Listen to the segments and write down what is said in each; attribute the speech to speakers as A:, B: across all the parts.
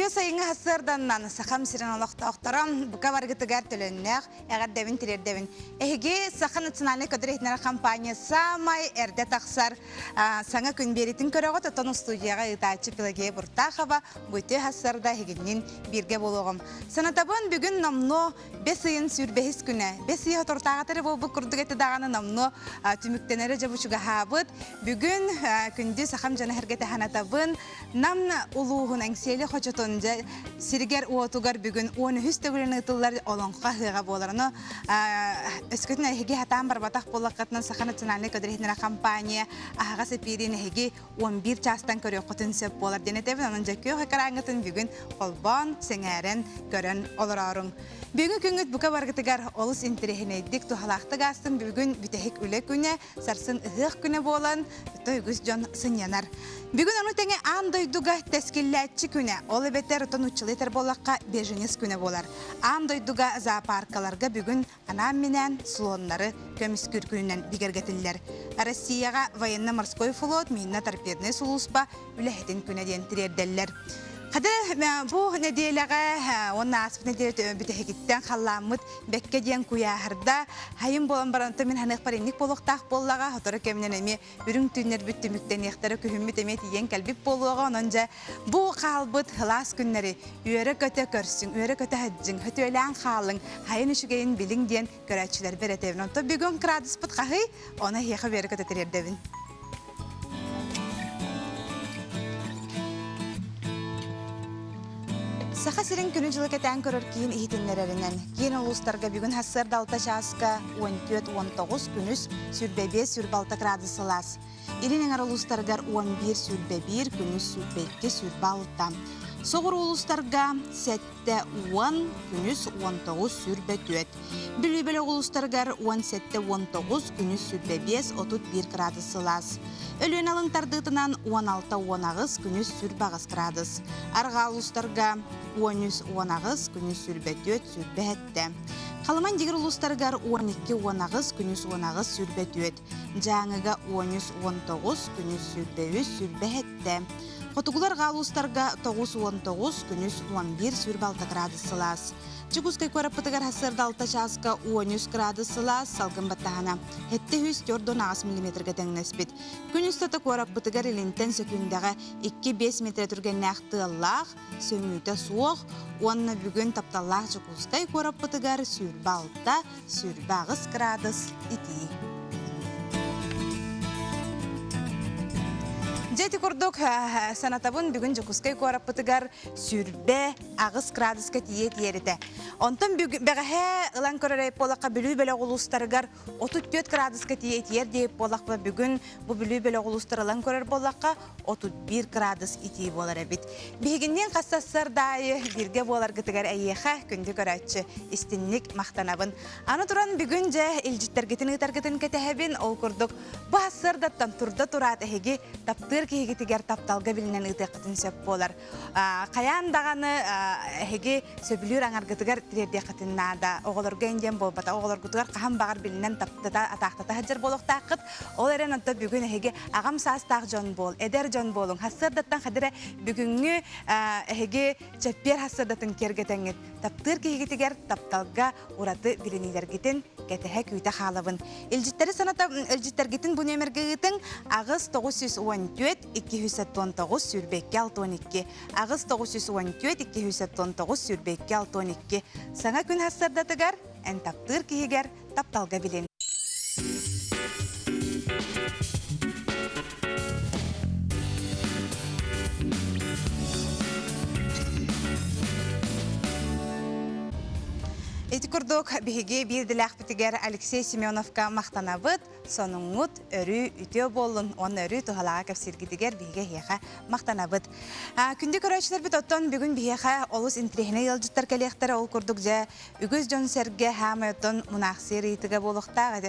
A: Күндү сайыңы хасырданнан сахам сирен олоқтоқтарам бука баргытыгар төлөннәк, әгәр дәвин тирердәвин. Эһиге Саха национальный кадрихнер компания самай эрдә тахсар саңа күн беритин көрөгө тотон студияга итачы Пелагея Буртахова бүте хасырда хигинин бирге болгом. Санатабын бүгүн намно 5 ыйын сүрбехис күнә. 5 ыйы тортагатары бу курдугети даганы намно түмүктенере жабучуга хабыт. Бүгүн күндү сахам жана хергете ханатабын намна улугун аңсели хочотонжа сиргер уотугар бүгүн 13 төгүлөн ытыллар олонка хыга боларны өскөтүн хиги хатан барбатак боллакатынан Саха национальный кадрихнер компания ага сепирин хиги 11 частан көрөкөтүн сеп болар денетебин анын жакөө хакараңытын бүгүн колбон сеңерен көрөн олорорун. Бүгүн күнгөт бука баргытыгар олус интерехинедик тухалакты гастын бүгүн бүтехик үле күнө сарсын ыгык күнө болан тойгуз жон сынянар. Бүгүн аны теңе андойдуга тескилләтчи күнө ол бетер тонучылытер болакка беженес күнө болар. Андойдуга зоопаркаларга бүгүн анам менен слоннары көмүскүр күнүнөн бигергетиллер. Россияга военно-морской флот минна торпедный сулуспа үлехетин күнө ден тирерделлер. Хады бу неделяга онна асып неделе бүтехиттен халламыт бекке ден куяхырда хайым болан баранты мен ханык паринник болуктак боллага хотору кемнен эми бүрүң түннер бүттүмүктен яктары күхүммүт эме тиен калбип болуга ононжа бу калбыт хылас күннери үйөрө көтө көрсүң үйөрө көтө хаджың хөтөлөн халың хайын үшүгейин билиң ден көрөчүлөр беретебин онто бүгүн градус бут кахы оны хеха бере көтө терердебин. Саха сирин күнү жылы кетен көрөр кийин ихитиннереринен. Кийин улустарга бүгүн хассыр далта чааска 14-19 күнүс сүрбебе сүрбалта градусылас. Иринеңер улустаргар 11-1 күнүс сүрбекке сүрбалта. Соғыр улустарга 7-10 күнүс 19 сүрбетөт. Бүлүбеле улустаргар 17-19 күнүс сүрбебес 31 градусылас. Өлөн алыңтардытынан 16-19 күнүс сүрбагыс градус. Арга улустарга 13-19 күнүс сүрбетөт сүрбетте. Қалыман дегір улустаргар 12-19 күнүс 19 сүрбетөт. Жаңыга 13-19 күнүс сүрбебес сүрбетте. Хотугулар галустарга 9-19 күнүс 11 сүрбалта градусылас. Чугускай көраппытыгар хасырда алта чааска 13 градусылас салгын баттахана. Хетте 4-9 мм теңнеспит. Күнүс тата көраппытыгар илинтен сөкүндага 2-5 метр түрген нақтыллах, сөңүйті суық, онны бүгін тапталлах чугускай көраппытыгар сүрбалта, сүрбағыз градус ити. Жети курдук санатабын бүгүн жокускай көраппытыгар сүрбе агыс градуска тиет ерите. Онтон бегахе ылан көрөрөй болакка бүлүү беле улустарыгар 34 градуска тиет ер дейп болакка бүгүн бу бүлүү беле улустар ылан көрөр болакка 31 градус ити болар эбит. Бигиннен кассассар дайы бирге болар гытыгар айеха күндү көрөчү истинник мактанабын. Аны туран бүгүн же илжиттергетин ытаргытын кетехебин ол курдук бу ассардаттан турда турат эһиги таптыр кигитигер тапталга билинен ытыкытын сөп болар. Каян даганы эһиги сөбүлүр аңаргытыгар тирерде кытыннада оголорго энден болбата оголоргутугар кахан багар билинен таптата атактата хаджар болохтакыт ол эрен онто бүгүн эһиги агам саастак жон бол эдер жон болуң хассырдаттан хадыра бүгүнгү эһиги чеппер хассырдатын кергетеңит таптыр кигитигер тапталга ураты билинилергитин кетеhe küyte халабын. Илжиттери саната илжиттергитин бу нөмергитин агыс 914 219 сүрбекке 62. Агыс 914 219 сүрбекке 62. Саңа күн хассардатыгар эн таптыр кигер тапталга билин. Эти курдук биһиги бирдилах битигер Алексей Семеновка мактанабыт, сонуңут өрү үтө болун, он өрү тухалага кепсиргидигер биһиге хеха мактанабыт. Күндү көрөчүлөр бит оттон бүгүн биһиге олус интрихине ялжыттар келектер ол курдук же үгүз жон серге хамайтон мунахсир итиге болукта.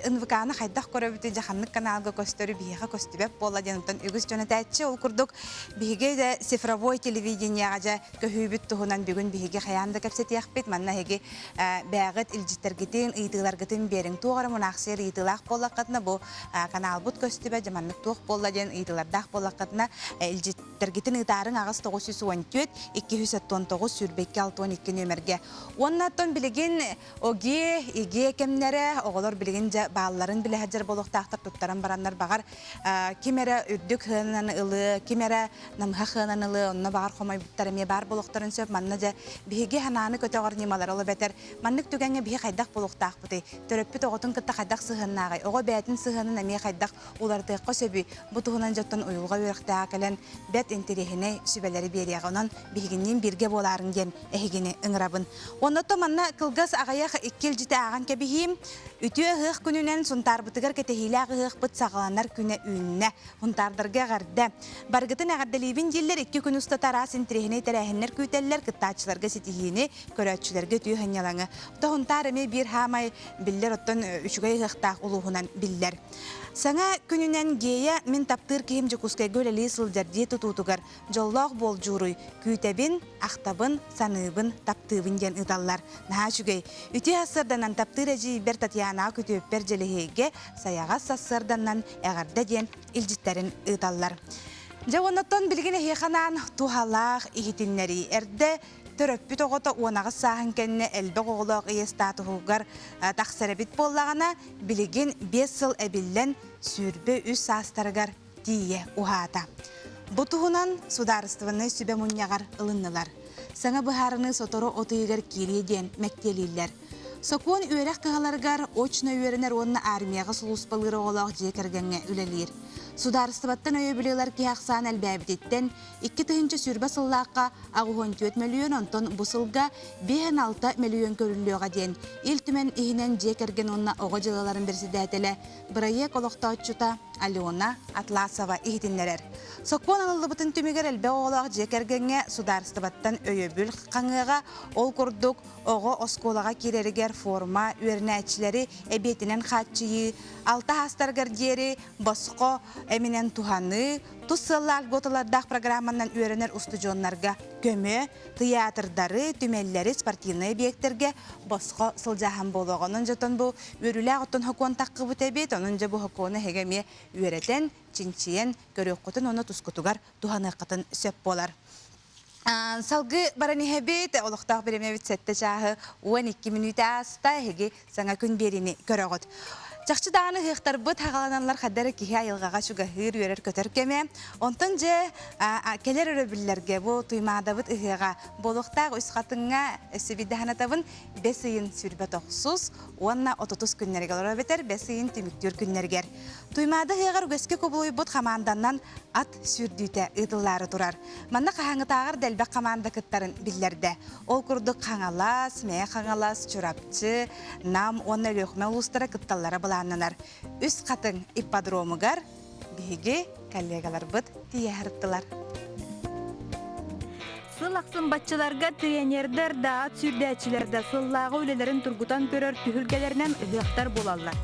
A: НВКны хайдах көрөбүтү жаханнык каналга көстөрү биһиге көстүбөп болла дентон үгүз жон тәччи ол курдук биһиге де цифровой телевидениега же көһүбүт тухунан бүгүн биһиге хаянда кепсетиякпит манна хеги бәгыт илҗиттергитин ыйтыларгытын берин тугара монахсер ыйтылак боллакытна бу канал бут көстүбе жаманнык тук болла ден ыйтылардак боллакытна илҗиттергитин ыйтарын агыс 914 219 сүрбекке 612 нөмерге. Оннаттан билеген оге иге кемнере оголор билеген балларын биле хаҗар болуктактар туттаран бараннар багар кимере үрдүк хынан ылы кимере намха хынан ылы онна багар хомай биттареме бар болуктарын сөп манна же биге хананы көтөгөр нималар ылы бетер маннык түгәнгә биге хайдак болуктак бути төрөппү тоготун кытта хайдак сыгыннагы ого бәтин сыгынын эме хайдак уларды косөбү бутугунан жаттан уюлга үрәктә келен бет интерехине сүбеләре берегеннән бигеннән бирге боларын дем эхигене ыңрабын оннато манна кылгас агаяк иккел жите аган кебихим үтүө хык күнүнен сунтар бутыгар кетехилә хык бут сагаланнар күнә үннә хунтардырга гәрдә баргытын агадделибин җилләр 2 күн уста тарас интерехине терәһеннәр күтәлләр кыттачларга ситихине көрәтчеләргә түйһәнялаңы тохунтар эме бир хамай билләр оттан үчүгәй хыктак улуһунан билләр саңа күнүнен гея мен таптыр кем жукускай гөлели сылжарди тутутугар жоллог бол журуй күтәбин ахтабын саныбын таптыбын ден ыталлар наха чүгей үти асырданан таптыр әжи бер Татьяна күтөп бер желеһеге саяга сассырданнан әгәрдә ден илҗиттерин ыталлар жавоннаттан билгене хеханан тухалах ихитиннәри эрдә төрөппү тогото уонагы сааһын кенне элбе оголок иестатуугар тахсарабит боллагана билигин 5 сыл эбиллен сүрбе үс саастарыгар тие ухата. Бутуһунан сударстваны сүбе муньягар ылыннылар. Саңа быһарыны соторо отыйгар кириеден мектелиллер. Сокуон үөрэх кыһаларгар очно үөренер онна армияга сулуспалыры оголок жекергенге үлелир. Сударыстыбаттан өйө білелер кияқсан әлбәбідеттен 2 тыһынчы сүрбе сыллаққа 64 миллион онтон бұсылға 5-6 миллион көріліуға ден. Ил түмен ихінен жекерген онна оғы жылаларын бірсі дәтелі бірайек олықта отчута Алена Атласова ихтиннерер. Сокпон алылыбытын түмігер әлбә оғылақ жекергенге сударыстыбаттан өйө бүл қаңыға ол күрдік оғы осколаға керерігер форма өрінәтчілері әбетінен қатчıyı, 6 хастаргар дері босқо эминен туханы, туссыллар готалардақ программанан үйренер устужонларға көмө, театрдары, түмеллері, спортивный объекттерге босқо сылжахан болуғанын жотон бұл өріләқ оттон хокуан таққы бұт әбет, onun жа бұл хокуаны хегеме үйретен, чинчиен, көрек құтын, оны тұскутугар туханы қытын сөп болар. Салгы бараны хебет, олықтақ беремевет сәтті жағы 12 минута аста хеге саңа күн беріні көріғыт. Жақшы дағаны хықтар бұд хағалананлар қадары кеге айылғаға шуға хыр өрер көтер кеме. Онтын же келер өребілерге бұл тұймада бұд ұғыға болуқтақ өсқатыңа өсібеді ханатабын 5 үйін сүрбе тоқсыз, онна 30 күннергер өребетер 5 үйін түміктер күннергер. Тұймада хығар өске көбілуй бұд қаманданнан ат сүрдүйті ұдылары тұрар. Манна қағаңы тағыр дәлбәк қаманда күттарын білдерді. Ол күрді қаңалас, мәе қаңалас, чурапчы, нам, онна лөқме ұлыстары күтталары бұланынар. Үс қатын иппадромығар, бігі коллегалар бұд тиярыттылар.
B: Сыл ақсын батчыларға тренердер да ат сүрдәчілерді сыллағы өлелерін тұргутан көрер түхілгелерінен ұйықтар болалар.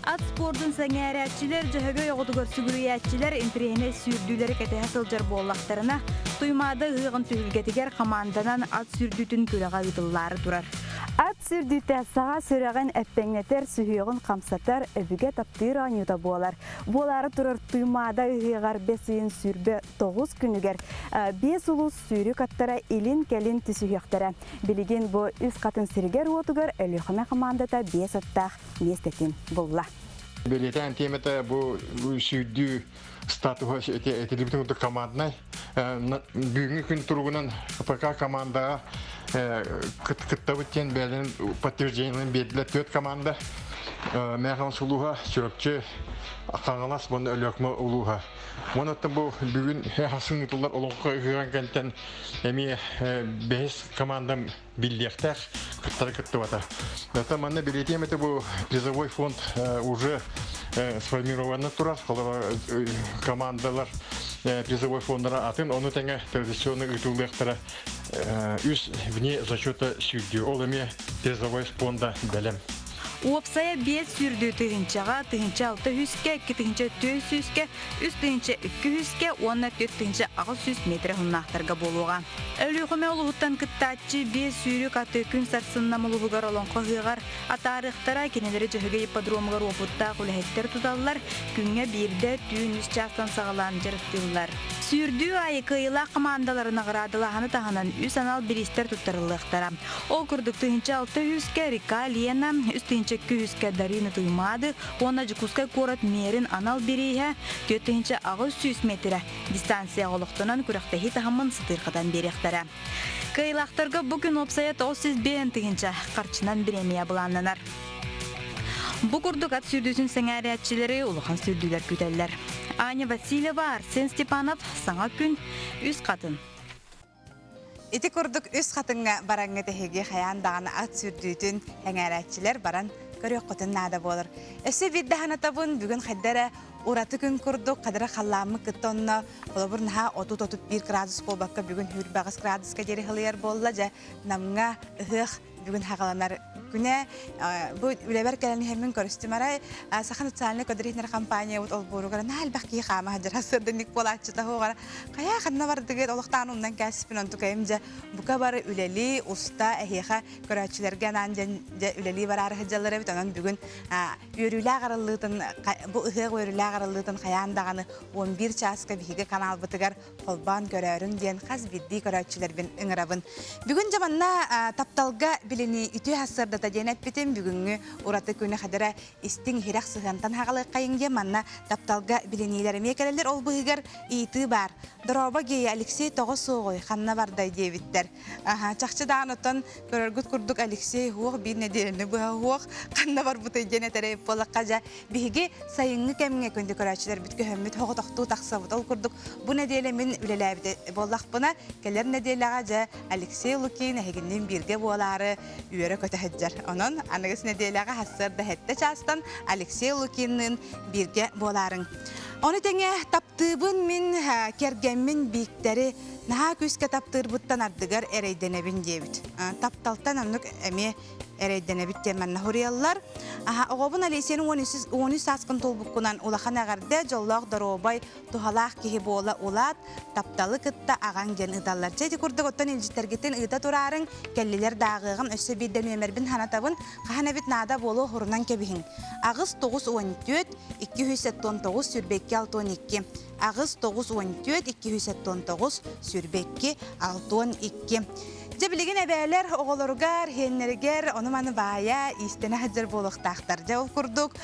B: Ат спордың сәңәрәтчілер, жөһөгө оғытығыр сүгіріятчілер интерене сүрдүлері кәтіғі сылжар боллақтарына тұймады ұйығын түхілгетігер қаманданан ат сүрдүтін көріға ұйдылары тұрар. Ат сүрдүті саға сөреген әппеңнетер сүхіғын қамсатар өбіге таптыр анюта болар. Болары тұрар тұймада ұйығар 5 үйін сүрбе 9 күнігер. 5 ұлыс сүрі каттара илин кәлін түсіғықтара. Білеген бұл үз қатын сіргер отығыр өліқыме қамандата 5 аттақ местетін болла.
C: Белетен темета бұл сүрдү статуға этелебітің ұлды командынай. Бүгінгі күн тұрғынан ПК командаға кытта өткен бәлін подтвержденияларын берділі 4 команда. Мәғын сұлуға сүріпчі қаңылас бұны өліқмі ұлуға. Оны өттен бұл бүгін хасын ұтылар олыңқы үйген кәнттен әме 5 командам білдектәк кыттары кытты бата. Это манна билетем это был призовой фонд уже сформированный турар, командалар призовой фондара атын, он это традиционный итулектора вне зачета судью, олами призовой фонда белем.
B: Уопсая 5 сүрдүү тыгынчаға, тыгынча 600-ке, 2 тыгынча 400-ке, 3 тыгынча 200-ке, 14 тыгынча 600 метр хуннақтарға болуға. Өліғіме олығыттан кыттачы 5 сүйрік аты күн сарсынна мұлығығар олон қоғығар, атарықтара кенелері жығыға ипподромығар опытта құләйттер тұталылар, күнге бірді түйін үс частан сағалан жарықтылар. Сүрдүү айы кыйла командаларына ғырадылағаны тағынан үс анал биристер тұттарылықтара. Ол күрдік тыгынча 600-ке Рика Лена, үс тыгынча 200-ке Дарина Туймады, оны жықускай корат мерін анал берейе, 4 тыгынча 600 метрі дистанция олықтынан күріқтахи тағымын сытырқадан беректара. Кыйлақтарға бүгін опсая 900 тыгынча қарчынан біремия бұланланар. Бұ күрдік ат сүрдісін сәңәрәтчілері ұлыған сүрділер күтәлілер. Аня Васильева, Арсен Степанов, саңа күн, үз қатын.
A: Ити күрдік үз қатынға бараңы тәхеге қаяндағаны ат сүрдүйтін әңәрәтчілер баран көрек құтын нада болыр. Өсі виддағаны табын бүгін қайдары ураты күн күрдік, қадыры қаламы күттонна, қолыбыр наға 30-31 градус болбаққа бүгін 4 градусқа дері қылыяр болла, жа намға ұғық бүгін хағаланар күне bu үләбәр кәләне һәммен көрстүмәрәй сахан социальный кодриһнер компания ут олбуругара нәл бәхки хама хаҗара сырдыник болачы тагыгара кая ханна бардыгы олыктан ундан кәсипен онтукайымҗа бука бары үләли уста әһиха көрәчләргә нанҗан үләли барар хаҗалары бит анан бүген үрүлә гарыллытын бу ыһы үрүлә гарыллытын хаяндаганы 11 часка биге канал бытыгар колбан көрәрүн дигән хас бидди көрәчләр бен иңрабын бүген җаманна тапталга билени үтү хасырда таденет битем бүгүнгү ураты күнү хадара истин хирак сыгантан хагалы кайынге манна тапталга биленилер мекелер ол быгар ити бар дроба гей Алексей Тогосогой ханна бардай дебиттер чакчыдан отон көрөргүт курдук Алексей хук бир неделени бу хук ханна бар бу таденет тереп болакка биге сайынгы кемге көндө көрөчүлөр бүткө хөммүт хоготокту таксабыт ол курдук бу неделе мен үлелебит боллакпына келер неделага жа Алексей Лукин хегиндин бирге болары үйөрө көтөһөджөр онон анагыс неделага хассырда хетте частан Алексей Лукиннин бирге боларын оны теңе таптыбын мен кергенмин биктери наха күскө таптырбыттан ардыгар эрейденебин дебит тапталтан онук эме эрейденебит теманна хурияллар огобун Алексейнин 13 саскын толбуккунан улахан агарда жоллок доробай тухалах кихи бола улат тапталы кытта аган ген ыдаллар жеди курдук оттон илжитергетен ыда турарын келлилер дагыгын өссө бирден өмербин ханатабын каханабит нада болу хорунан кебихин агыс 914 279 сүрбекке 612 агыс 914 279 сүрбекке 612 Жабилеген әбәлер оғылырғар, хеннергер, оны маны бая истені хаджар болуқтақтар. Жауыл күрдік,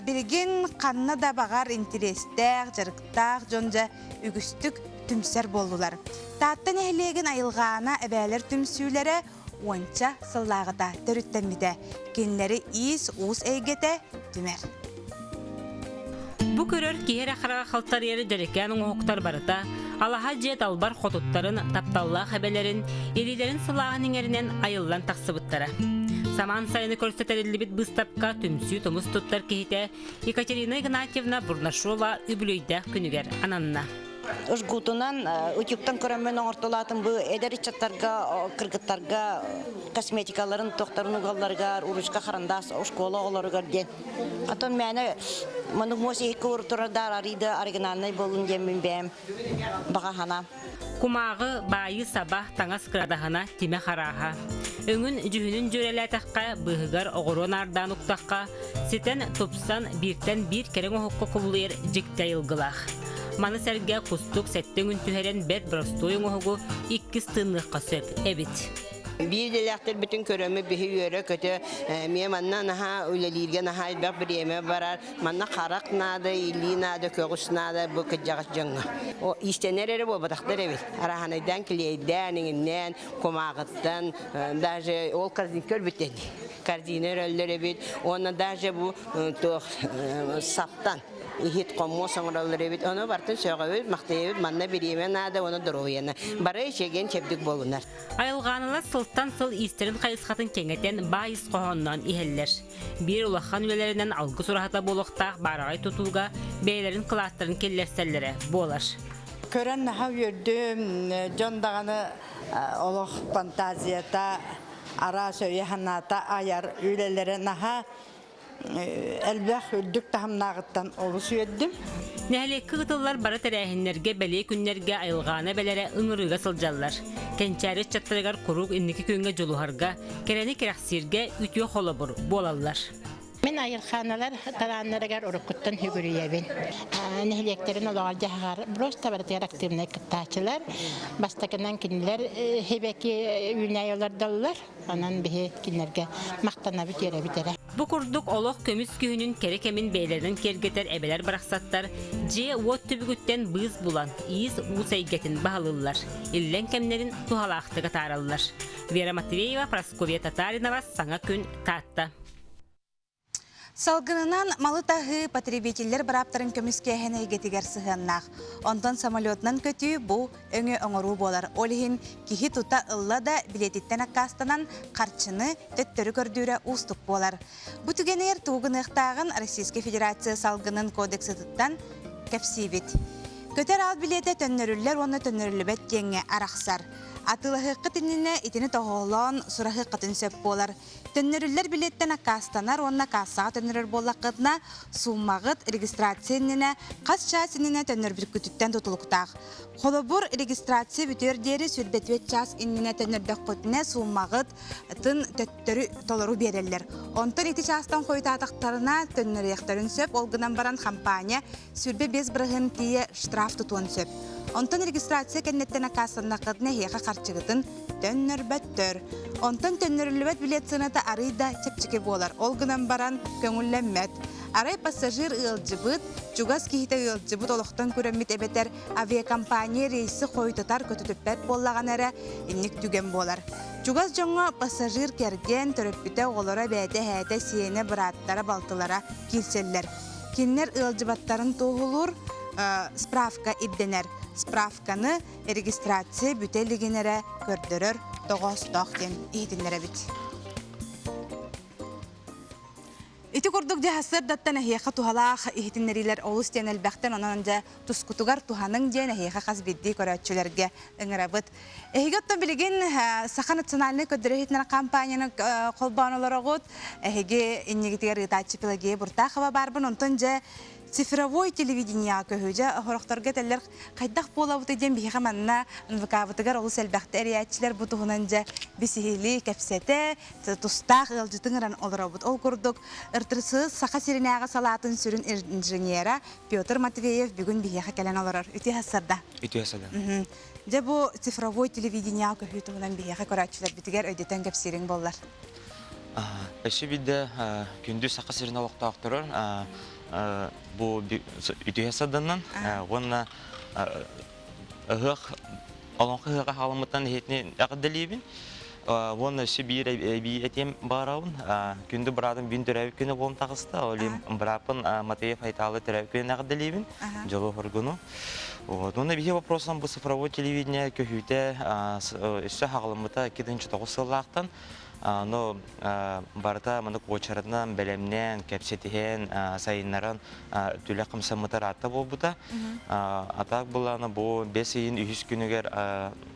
A: білген қанна да бағар интерестәк, жарықтақ, жонжа үгістік түмсер болулар. Таттан әйлеген айылғана әбәлер түмсүйлері онча сыллағыда түріттенмеді. Кенлері ис, уыз әйгеті түмер.
D: Бу көрөр киһер ахарага халтар ери дерекянын оқтар барыта, алаха жет албар хотуттарын, тапталла хабелерин, ерилерин сылағын еңерінен айыллан тақсыбыттара. Саман сайыны көрсетелілібіт бұстапқа түмсүй томыз туттар кехите Екатерина Игнатьевна Бурнашова үбілейді күнігер ананна.
E: Ужгутунан утюктан көрөмөн оңортулатын бу эдеричаттарга, кыргыттарга, косметикаларын тоқтарын угалларга, урушка харандас, школа оларга ден. Атон мәне мандык моси куртурдар ариды оригинальный болун демин бем. Багахана.
D: Кумагы байы сабах таңас кырадахана тиме хараха. Өңүн жүһүнүн жөрелетакка быгыгар огорон ардан уктакка сетен топсан биртен бир керең хокко куллер жиктайылгылах. Маны сәрге кустук сәттен үн түһәрен бәт бростойын оғығы 2 тынныққа сөп, әбіт.
F: Биделектер бүтін көрөмі бігі өрі көті мен манна наха үлелерге наха әлбәк бір еме барар. Манна қарақ нады, илі нады, көғіс нады бұл күджағыз жаңға. О истенер әрі бұл бұдақтар әбіт. Араханайдан кілейден, еңінен, комағыттан, даже ол корзинкер бүттен. Корзинер өлдер әбіт. Оны даже бұл саптан. Ихит коммо соңралар эбит оны бартын сөөгөбүт мактайбыт манна бириме нада оны дорояна бары чеген чепдик болунар
D: айылганылар сылттан сыл истерин кайысхатын кеңетен байыс кохоннан ихеллер бир улахан үлелеринен алгы сурахата болохтак барагай тутууга бейлерин кылааттарын келлерселлере болар
G: көрөн наха үрдүм жондаганы олох фантазията ара сөйе ханата аяр үлелері наха әлбәқ үлдік тахымнағыттан олы сүйеддім.
D: Нәһәлеккә гытыллар бары тәрәһеннәргә бәле күннәргә айылганы бәләре ыңырыга сылжаллар. Кенчәре чаттыргар курук инники көңгә жолуһарга, керәне керәхсиргә үтү холобур болаллар.
H: Мен айырханалар тараннарыгар урукуттан хүгүрүябин. Нехлектерин олар жахар просто бартер активный кытачылар. Бастакынан кинлер хебеки үйнәйолардаллар. Анан бихе кинлерге мактана битере битере.
D: Бу курдук олох көмүс күһүнүн керекемин бейлерден кергетер эбелер бараксаттар. Же вот түбүгүттен быз булан, из усайгетин баалылар. Иллен кемнерин тухалактыга тараллар. Вера Матвеева, Прасковья Татаринова, Саңа күн татта.
A: Салгынынан малы тағы потребителер бараптарын көміскәхіне егетігер сығаннақ. Ондан самолетнан көтүй бұл өңі оңыру болар. Олихин кихи тута ылла да билетиттен аққастанан қарчыны төттөрі көрдүйрі ұстық болар. Бұтігенер туғын ұқтағын Российской Федерация салгынын кодексы тұттан кәпсибет. Көтер ал билеті төннөрүллер оны төннөрүлібет кеңе арақсар. Атылығы қытыніне итini тоғылан сұрағы қытын сөп болар. Төннөрүллер билеттен ақастанар, онына қасаға төннөрір болақытына суммағыт регистрацияніне қас часыніне төннөр бір күтіттен тұтылықтақ. Қолыбыр регистрация бүтөрдері сүрбетвет час иніне төннөрдік құтіне суммағыт тын төттөрі толыру берелер. Онтын ити частан қойтатықтарына төннөр яқтарын сөп, олғынан баран компания сүрбе без бірігін тие штраф тұтуын сөп. Онтан регистрация кәннеттен ақасында қыдына хеға қарчығытын төннөр бәттөр. Онтан төннөрлібет билет сынаты арыйда чепчеке болар. Олғынан баран көңілләммәт. Арай пассажир ылжыбыт, жугас кейті ылжыбыт олықтан көріммет әбетер авиакомпания рейсі қойтытар көтітіппәт боллаған әрі инник түген болар. Жугас жоңа пассажир керген төріппіті олара бәйті әйті сиені бұраттары балтылара келселер. Кеннер ылжыбаттарын тоғылыр, справка идденер. Справканы регистрация бүтелігенері көрдірір тоғыз-тоқтен ехетінлері біт. Ити көрдік де хасыр даттан әхеқа тухалақ ехетінлерілер олыс ден әлбәқтен онанынжа тұскутугар туханың ден әхеқа қазбедді көрәтшілерге үңірі бұд. Әхегеттен білеген сақан национальный көдірі ехетінлер компанияны қолбан олар оғыд. Әхеге иннегетігер ұтачы пилагея бұртақыва барбын, онтан же цифровой телевидение көһүжә хорохторга теллер кайдах болабыт дигән бихә манна НВК-бытыгар олыс әлбәхтә әриятчылар бу туһунанҗа бисихили кәпсәтә тустах ылҗытыңран оларабыт ол курдук ыртырсыз саха сиренәгә салатын сүрен инженера Петр Матвеев бүген бихә кәлән алар үти хасарда Дә бу цифровой телевидение көһү туһунан бихә карачылар битигәр өйдәтән кәпсирен боллар
I: Эше бидә күндү саха сиренә вакытта актырыр bu ütühesadandan ona hık alanqı hıqa halımıtan hetni aqdalibin ona şibir bir etem barawun gündü buradan bin törəvik günü bolun taqısta olim brapın Матвеев айталы törəvik günü aqdalibin jolo horgunu ona bir вопросам bu цифровое телевидение köhüte işe halımıta 2009 sılaqtan но барта маны кочардан белемнен кепсетиһен сайыннарын түле кымсамытар атта болбута атак буланы бу 5 июнь 3 күнүгер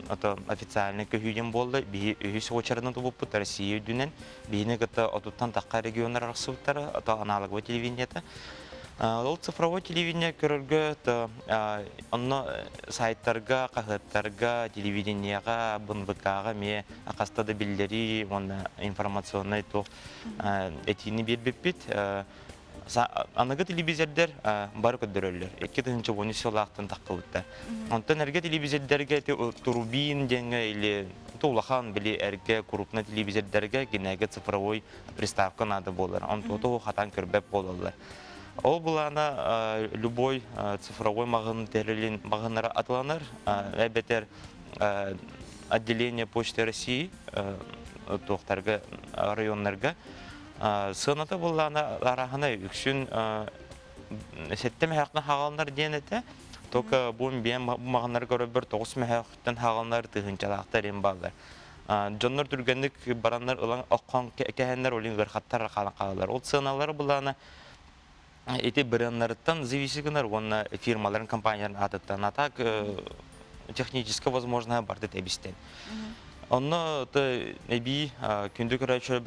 I: ата официальный көһүйден болду би 3 кочардан болуп Россия дүнен бийне гыта отуттан такка региондар арсыптары ата аналоговое телевидениеде ол цифровое телевидение көрөргө онно сайттарга кахыттарга телевидениега БНВКга ме акастада билдери онда информационный то этини бербеппит анага телевизордер бар көдөрөлөр 2-10 сылактан таккылытта онтон эрге телевизордерге турбин деңе или тулахан били эрге крупный телевизордерге генеге цифровой приставка надо болар онтото хатан көрбөп болалар Ол булана любой цифровой магын терилин магыннары атланыр. Әбетер отделение Почты России тоқтарга районнарга сыната булана арахана үксүн сеттеме хакны хагалнар денете. Тока бун бен магыннар көрөбөр 9 мехактан хагалнар тыгынчалактар эм балдар. Жоннор түргенлик бараннар ылан аккан кехеннер олин гырхаттар калалар. Ол сыналар булана эти бренднардан зависигнар он фирмаларын компанияларын ататтан атак технически возможно барды тебистен Онно эби күндү көрөчөр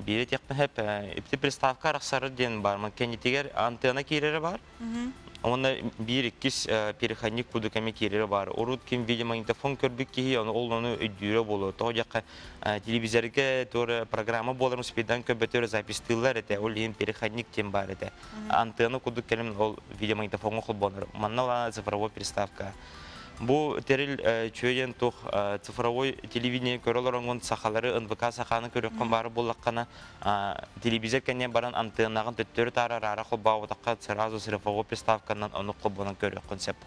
I: бири текте хеп ипти приставка араксары ден бар. Кенитигер антенна кирери бар. Онда бир иккис переходник кудуками кирери бар. Урут ким видеомагнитофон көрбүк ки оны өйдүрө болот. То жака телевизорге тор программа болор спидан көбөтөр запистылар эте. Ол эм переходник тем бар эте. Антенна кудук келем ол видеомагнитофонго кылбонор. Манна цифровой приставка. Бу терил чөйен тух цифровой телевидение көрөлөрөнгөн сахалары НВК саханы көрөккөн бары буллаккана телевизор кене баран антеннагын төттөрү тарара кылбаабытакка сразу цифровой приставканан ону кылбонун көрөккөн сеп.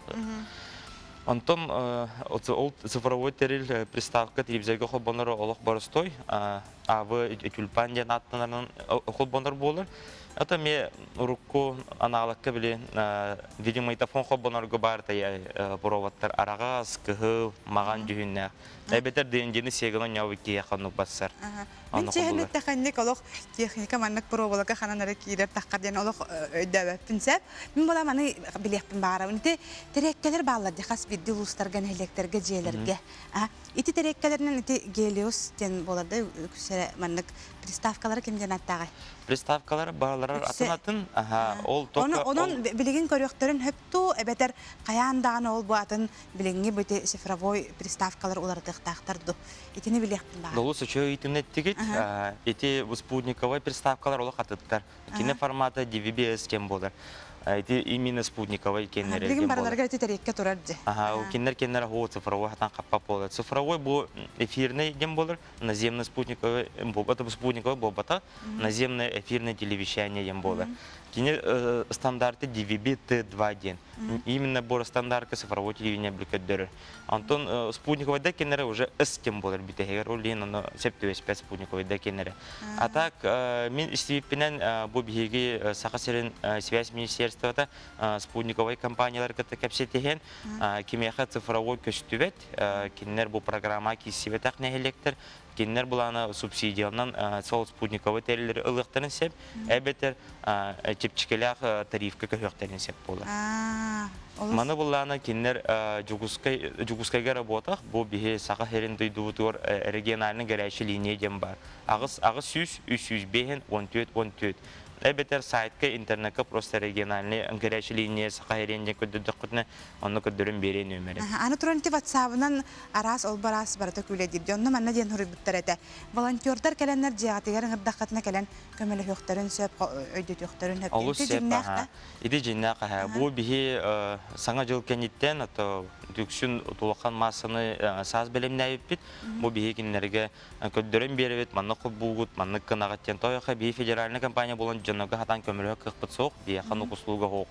I: Антон ол цифровой терил приставка телевизорго кылбонору олох боростой авы тюльпан ден аттанарын кылбонор болор. Это мне руку аналогка били видеомагнитофон хоббонорго бар тая проводтар арагас кыгыл маган жүһүннэ. Эбетер денжени сегелон явыки якынук бассар.
A: Мен чехнет таханник олох техника маннык проволока хананары кирер таккарден олох өйдөбөппүнсеп. Мен бола маны билеппин бара. Унте тереккелер бааларды хас бирди улустарга электерге жээлерге. Ити тереккелеринен ити гелиос ден боларды күсере маннык приставкалары кимден аттагай.
I: Приставкалар баалар атын ол тока.
A: Онун билеген көрөктөрүн хөптү эбетер каяндаган ол бу атын билеңги бите цифровой приставкалар уларды тактырды. Итини билеппин бара.
I: Долусу чөй интернеттеги эти спутниковый приставкалар олох аттыктар. Кине формата DVB-S тем болар. Это именно спутниковый кеннер.
A: Билген барларга терекке турарды.
I: Кеннер хо цифровой хатан каппап болот. Цифровой бу эфирный дем болар, наземный спутниковый бобата спутниковый бобата, наземное эфирное телевещание дем болар. Кине стандарты DVB-T2 именно бор стандарты цифровой телевидения бликадер. Антон спутниковый да кеннер уже S тем болар битегер олин оно 75 спутниковый да кеннер. А так мен истипинен бу биги сахасерин связь министерства спутниковой компаниялар капсетеген кимеха цифровой көстүбет кеннер бу программа кисибетак не электр кеннер буланы субсидиянан сол спутниковый телелер ылыктарын сеп эбетер чепчикелях тарифка көктөрүн сеп болду. Маны буланы кеннер жугускайга работах бу бихе сака херин дүйдүтөр региональный горячий линия дем бар. Агыс 100 бехен 14 Эбетер сайтка интернетка просто региональный горячий линия сахаренде көдөдөкүнө аны көдөрүн бере нөмөрү.
A: Аны туранти WhatsApp-нан арас ол барас барда күледир. Жонно манна ден хурбуттар эте. Волонтёрдар келеннер жаатыгар ырдакатына келен көмөлө хөктөрүн сөп өйдөт хөктөрүн хөктөрүн.
I: Иди жиннака бу бихи саңа жыл кенеттен ато дүксүн тулакан массаны саз белемнәйбит. Бу бихи кинлерге көдөрүн беребит, манны кубугут, манны кынагаттен тояка бихи федеральный компания болон жоннога хатан көмөлө кыкпыт соок, бияхан укуслууга хок.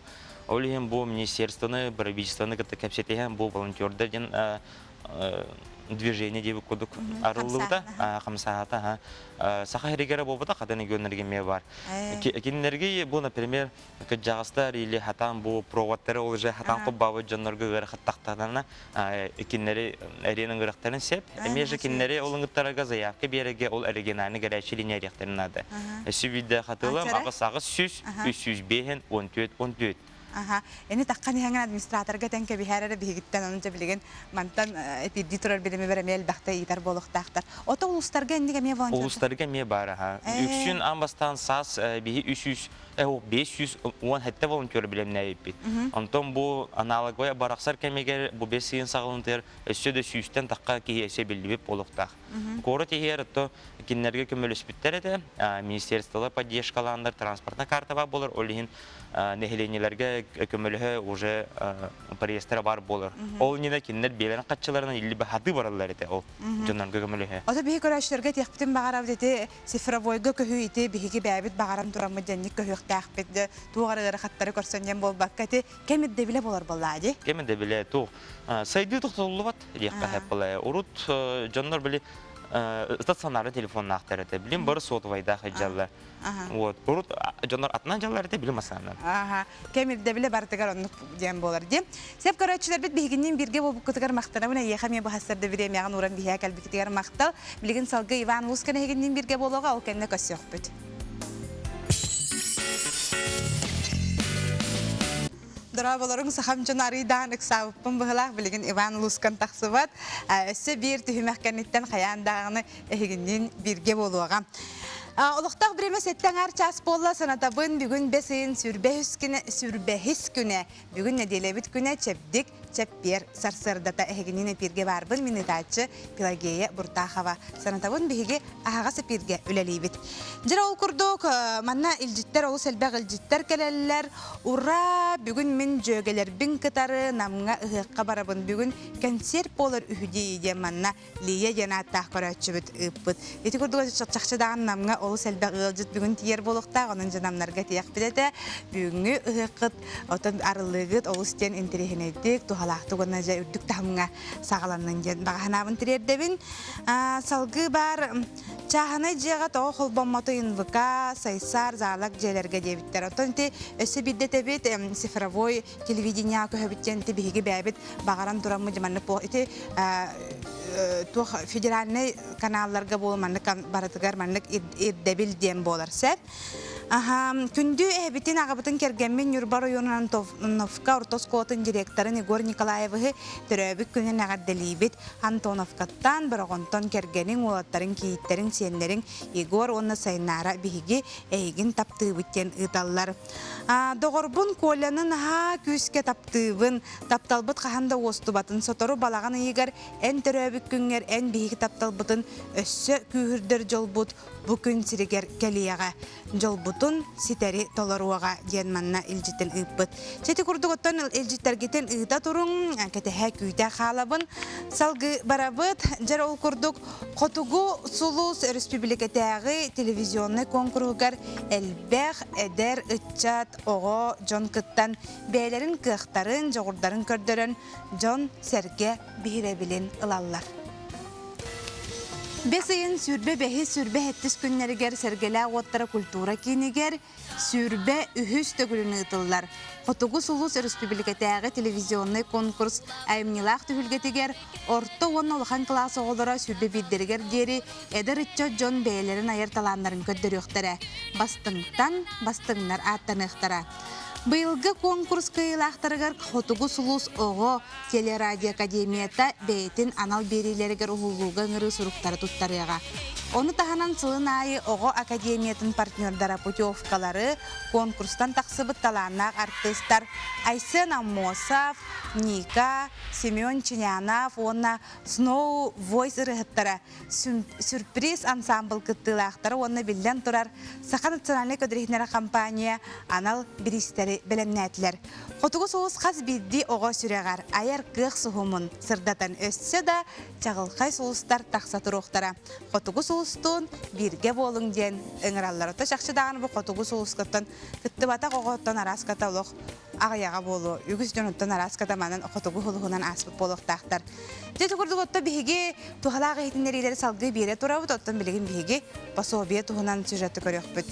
I: Олиһин бу министерствоны, правительствоны капсетеген бу волонтёрдерден движение деп кодук арылыгда камсаата сахаригера болбота каданы гөннерге ме бар. Киннерге бу, например, кыжагыстар или хатан бу проводтары ол же хатан кубабы жоннорго гөр хаттактарына киннери эренин гырактарын сеп, меже киннери олуңуттарга заявка береге ол оригинальный горячий линия ректорин ады. Сүйүдө хатылым агыс 100 300 бехен 14.
A: Эни таккан ханган администраторга тенке бихарара бигиттен онча билеген мантан эпидитор билими беремел бакта итар болохтактар. Ото улустарга эндиге ме волонтер.
I: Улустарга ме бар Үксүн амбастан сас бихи 300 500 он хетте волонтер билемнәйбит. Антон бу аналогой бараксар кемегер бу 500 сагылынтыр өсөдө 100тен такка киесе билдип болохтак. Коры тегер то киннерге көмөлөспүттер эте министерстволар поддержкаландар транспортна карта болор олин нехеленелерге көмөлө уже реестр бар болор. Ол нене киннер белен катчыларына илли хаты баралар эте ол жоннорго көмөлө.
A: Ата бии көрөштөргө текптин багарап дете цифровойго көһү ите биги бәбит багарам турамы денник көһүк тахпет тугары хаттары көрсөнген болбаккаты кемидде биле болор боллади.
I: Кемидде биле ту сайды токтолубат дияка хапла урут жоннор били стационарный телефон нахтарete билим бар сотовайда хаҗалла. Вот. Урут жоннор атнан жалларete билим асаннан.
A: Кемирде биле бартыгар оннук дем болар ди. Сеп көрөчүлөр бит бигинин бирге болуп кытыгар мактана менен яхаме бу хастарда бире мяган уран бия калбиктигер мактал билген салгы Иван Лускана хегинин бирге болууга ал кенне көсөк бит. дорабаларың сахамчын арыйдан ыксабыппын быһылах билигин Иван Лускан тахсыбат. Өссө бир түһүмәккәнниттен хаяндагыны эхигиннен бирге болуга. Олықтақ біреме сеттен әр час болла санатабын бүгін бесейін сүрбәхіс күні. Бүгін неделебіт күні чәпдік чәппер сарсырдата әхігініне пирге барбын минетачы Пелагея Буртахова. Санатабын бігі ағасы пирге үләлейбіт. Жыр ол күрдік, манна илжиттер, олы сәлбәқ илжиттер кәлелілер. Ура, бүгін мен жөгелер бін кытары намға ұғыққа барабын. Бүгін консерт болыр үхіде еден манна лия янаттақ көрәтші бүт ұппыт. Еті күрдігі чақчыдаған намға олы сәлбәқ ұғылжыт бүгін тиер болуқта, оның жанамларға тияқ біледі. Бүгінгі ұғықыт, отын арылығыт, олы стен интерехенедік, тухалақты ғына жа үрдік тағымға сағаланның жен. Бағанабын тірердебін. Салғы бар чағаны жеға тоғы қолбамматы инвыка, сайсар, залак желерге дебіттер. Отын те өсі бидді тәбет цифровой телевидения көбіттен тебігі бәбіт бағаран тұрамы жеманны бұл. Тух федеральный каналларга бол маннык баратыгар маннык ирдебил дем болар сәп. Күндү эбитин агабытын кергенмен Юрба районунан Новка Ортоскотын директоры Егор Николаевы төрөбүк күнүн агарделибит Антоновкаттан барагонтон кергенин улаттарын кийиттерин сиенлерин Егор онна сайнара биги эйгин таптыбыттен ыталлар. Догорбун колянын күскө таптыбын тапталбыт каханда остубатын сотору балаган ыйгар эн төрөбүк күнгер эн биги тапталбытын өссө күүрдөр жолбут бу күн сиригер келияга жолбутун ситери толоруага диен манна илжитен ыппыт. Чети курдуготтон илжиттергитен ыта турун кетеһе күйдө халабын салгы барабыт жер ол курдук Котугу Сулус республикатагы телевизионный конкурсугар элбэх эдер ытчат ого жон кыттан бээлерин кыктарын жогурдарын көрдөрөн жон серге биребилин ылаллар. Бесейін сүрбе бәхи сүрбе әттіс күннерігер сәргелі оттара культура кейінігер сүрбе үхіс төгіліні ұтылар. Котугу Сулус республикатағы телевизионный конкурс айымнилақ түхілгетігер орто оны олған классы оғылыра сүрбе биддергер дері әдір үтчі жон бәйлерін айыр таландарын көддері өқтірі. Бастыңнар аттан ұқтыра. Быйылгы конкурс кыйлақтарыгар Котугу Сулус оғы телерадио академията бәйтін анал берилерігер ұғылуға ңыры сұруқтары тұттарыға. Оны тағанан сылын айы оғы академиятын партнердара путевкалары конкурстан тақсыбыт таланақ артистар Айсен Аммосов, Ника, Семен Чинянов, онна Snow Voice ырығыттара сюрприз ансамбл кыттылақтары онна білден тұрар Сақа национальный көдірехнера компания анал биристері білімнәтілер. Котугу Сулус қаз бидді оғы сүрегар айар қық сұхымын сырдатан өссе да чағылқай Сулустар тақса тұруқтара. Котугу Сулустун бирге болың ден ыңыраллары. Шақшыдағаны бұл Котугу Сулускаттан күтті батақ оғыттан араската олық ағаяға болу. Үгіз жонуттан араската манын Котугу Сулуғынан аспып болуқтақтар. Жеті күрдіғытта бігі туғалағы етіндерілері салғы бере тұрауыд, оттан білігін бігі пособие туғынан сюжетті көрек бүт.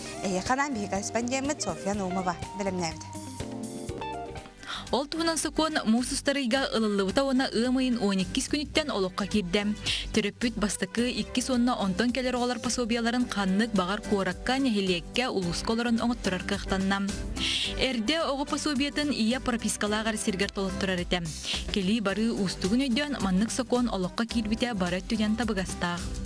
A: Қанан бігі корреспондент София Наумова білімнәвді.
J: Ол туһунан сокон мусустарыйга ылылыбыта она ымайын 12 күнүттен олоққа кирдем. Төрөппүт бастыкы 2 сонна онтон келер оғалар пособияларын қаннык бағар қуыракка нехилекке улусколарын оңыттырар кықтаннам. Эрде оғы пособиятын ия пропискалағар сиргер толыттырар етем. Кели бары устугун өйден маннык сокон олоққа кирбите бары өттүген табыгастақ.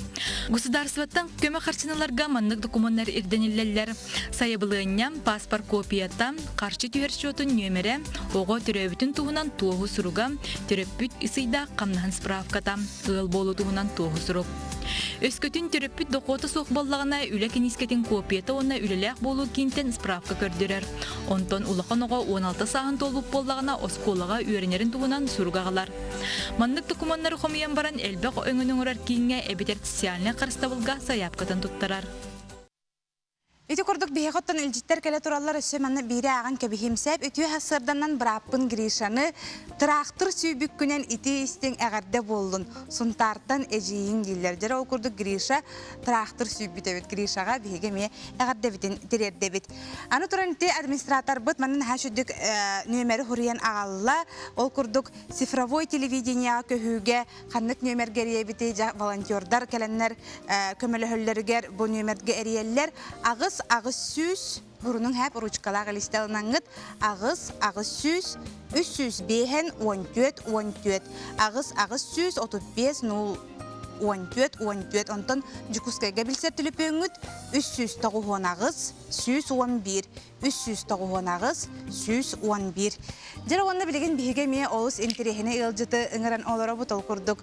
J: Государствоттан көмө харчыналарга маннык документтер ирдениллерлер. Сайыбылыыннан паспорт копиятан каршы түйер счетун нөмере ого төрөбүтүн туһунан туогу суруга төрөппүт ысыйда камнахан справката ыл болу туһунан туогу сурук. Өскөтүн төрөппүт докота соқ боллагына үле кенискетин копията онна үлелек болу кинтен справка көрдүрөр. Онтон улахан ого 16 сахан толуп боллагына осколага үйренерин туһунан суругагалар. Маннык документтер хомиян баран элбек өңүнүн урар кийинге эбитер социальный карыстабылга саяпкатын туттарар.
A: Ити курдук бейхоттан илжиттер келе тураллар өсө манна бири аган кебихимсеп үтүе хасырданан браппын Гришаны трактор сүйбүк күнен ити истең әгәрдә болдун. Сунтартан эжиин дилер. Жара ол курдук Гриша трактор сүйбүтөбүт. Гришага биге ме әгәрдә битен тирердебит. Аны туран ити администратор бут манын хашүдүк нөмери хуриян агалла. Ол курдук цифровой телевидение көһүгө ханнык нөмер геребите волонтердар келеннер көмөлөһөллөргөр бу нөмерге эриеллер агыс ағыз сүз, бұрының әп ручкалағы листелінаңыт, ағыз сүз, 305 14 ағыз сүз 35 0 14 онтон жүкускайга білсер түліпеңіт 309 ағыз, 111, 309 ағыз, 111. Жара онны білеген бігі ме олыс интерехіне елжіті ұңыран олары бұт ол күрдік.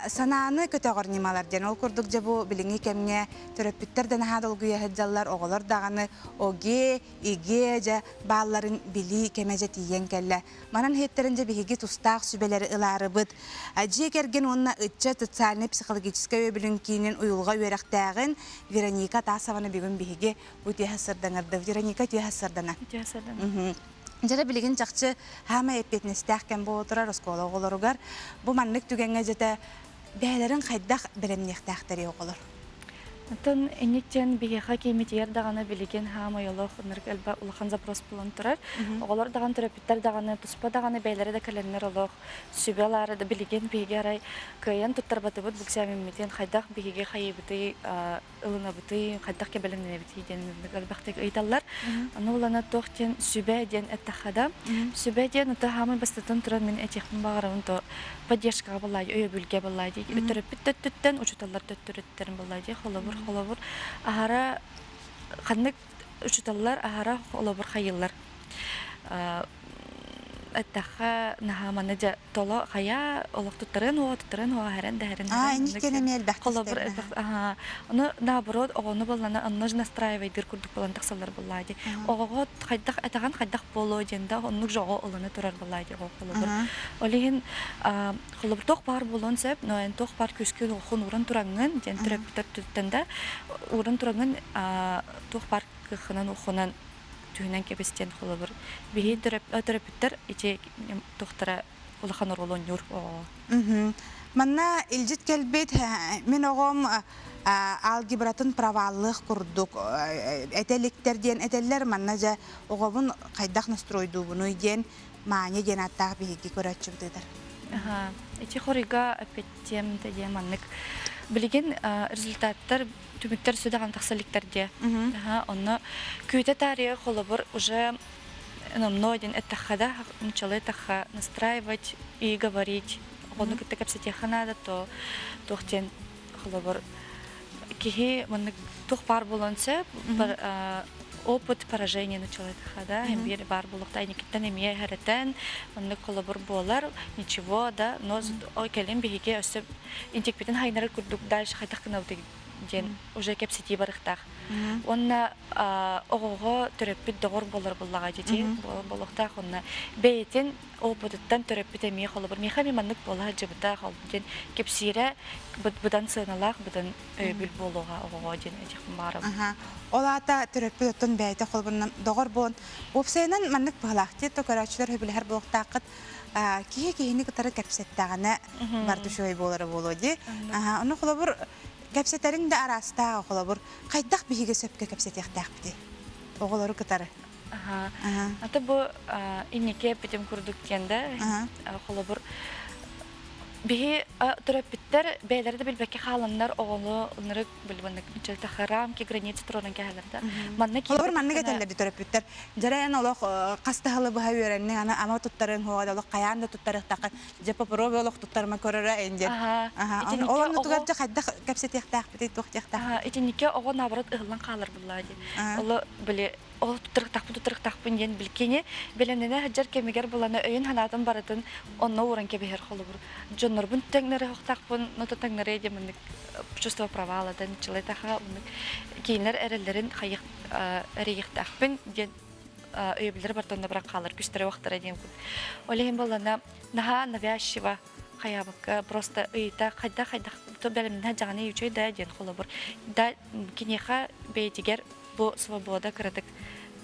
A: Сананы көтеғыр немалар ден ол күрдік жабу біліңі кәміне түріппіттерден ағад олғы ехеджалар оғылар дағаны оге, иге, жа балларын білі кәмеже тиен кәлі. Манан хеттерінже бігі тұстақ сүбелері ұлары бұд. Жие керген онына ұтча тұтсалыны психологическая өбілінкейінен ұйылға өріқтәғін Вероника Тасованы бүгін бігі өте ғасырданырды. Вероника өте ғасырдана. Жара білеген жақшы хама еппетнестәқ кән бұл отырар оскола оғыларуғар. Бұл маннық түгенге жеті бәлерін қайдақ білімнектәқтері оғылар.
K: Тон энниктен бигеха кемитер даганы билеген хама ялох нырк элба улахан запрос булан турар. Оголор даган терапевттер даганы туспа даганы бейлери да каленнер олох сүбелары да билеген бигерай каян туттарбаты бут буксамин метен хайдах бигеге хайбыты ылына быты хайдах кебеленне бити ден элбахтек ыйталлар. Аны улана тохтен сүбе ден эттахада сүбе ден та хама бастатан туран мен этехин багарын то поддержка булай өй бүлге булай ди терапевттен учуталлар төттүрөттерин булай ди холобур ахара ханнык учуталлар ахара холобур хайыллар аттаха нахаманы да тола хая олоктуттарын харан дәрен холобур аны наоборот огону боллана анны настраивайдыр курдук болан таксалар буллади ого хайдах атаган хайдах боло денда оннук жого оланы турар буллади холобур олеген холобур тох бар болон сеп ноен тох бар күскү хон уран турангын ден терапевттен уран турангын тох бар кыхынан ухунан түйінен кебестен холобур бихи терапевттер ите тохтара улахан оролон юр.
A: Манна илжит келбет мен оғым алгебратын праваллық курдук этеликтерден этеллер манна жа оғымын қайдақ настройду бұны ден маане ден аттағы бихиги көрәтші бұдыдар.
K: Ити хорига апеттем ден маннык билеген результаттар түмүттер сөдаган таксаликтерде. Онно күйтө тарихи холобур уже мнойден эттахада начала таха настраивать и говорить. Онно кытта капсетеха надо, то тохтен холобур кихи маннык тух пар болонсе опыт поражения начала тахада. Эмбир бар булукта айникиттен эмие харетен маннык холобур болар ничего, да, но келем бихиге өсөп интекпетен хайнары курдук дальше хайтах кынауты ден уже кепсети барыхтах. Онна огого терапевт догор болар буллага дети болохтах онна бейтен опыттан терапевт эмие холобур мехами маннык бола жыбыта хол ден кепсире будан сыналах будан өбүл болуга огого ден этих барам.
A: Олата терапевттен бейте холобурнан догор болон опсайнан маннык баглахти то карачылар хөбүлөр болохтакыт кихи-кихини кытары кепсеттагана барды шой болары болоди. Аны холобур кепсеттерин да араста холобур кайдак биһиге сөпкө кепсетектак бити. Оголору кытары.
K: Ата бу инеке битим курдук кенде холобур бихи терапевттер бейлерде билбекке халаннар оголу нырык билбаннык мичелте харам ки граница туран кәһәләрдә.
A: Холобур манны кетелер терапевттер. Жараян олох кастахалы баһа өрәнне аны ама туттарын хогада олох каянда туттарык такы жапа пробы олох туттарма көрөрә инде. Оларны тугарча хадда капсетектак бит тохтектак.
K: Итинеке огон наоборот ыгылан калыр буллади. Оло биле ол туттырык ден билкене белемнене хаҗар кемегер буланы өйн ханатын баратын онно уран кебер холобур. Жоннорбун теңнәре хактакпын, нота теңнәре демендик чувство провала да ничелетаха кейинлер эрелерин хайык эрегиктакпын ден өйбүлөр бартонда бирак калыр күстөрө вактара дем. Олеген булана наха навязчиво хаябыкка просто ыйта кайда то белемне жаганы үчөй да ден холобур. Да кинеха бейтигер бу свобода кырдык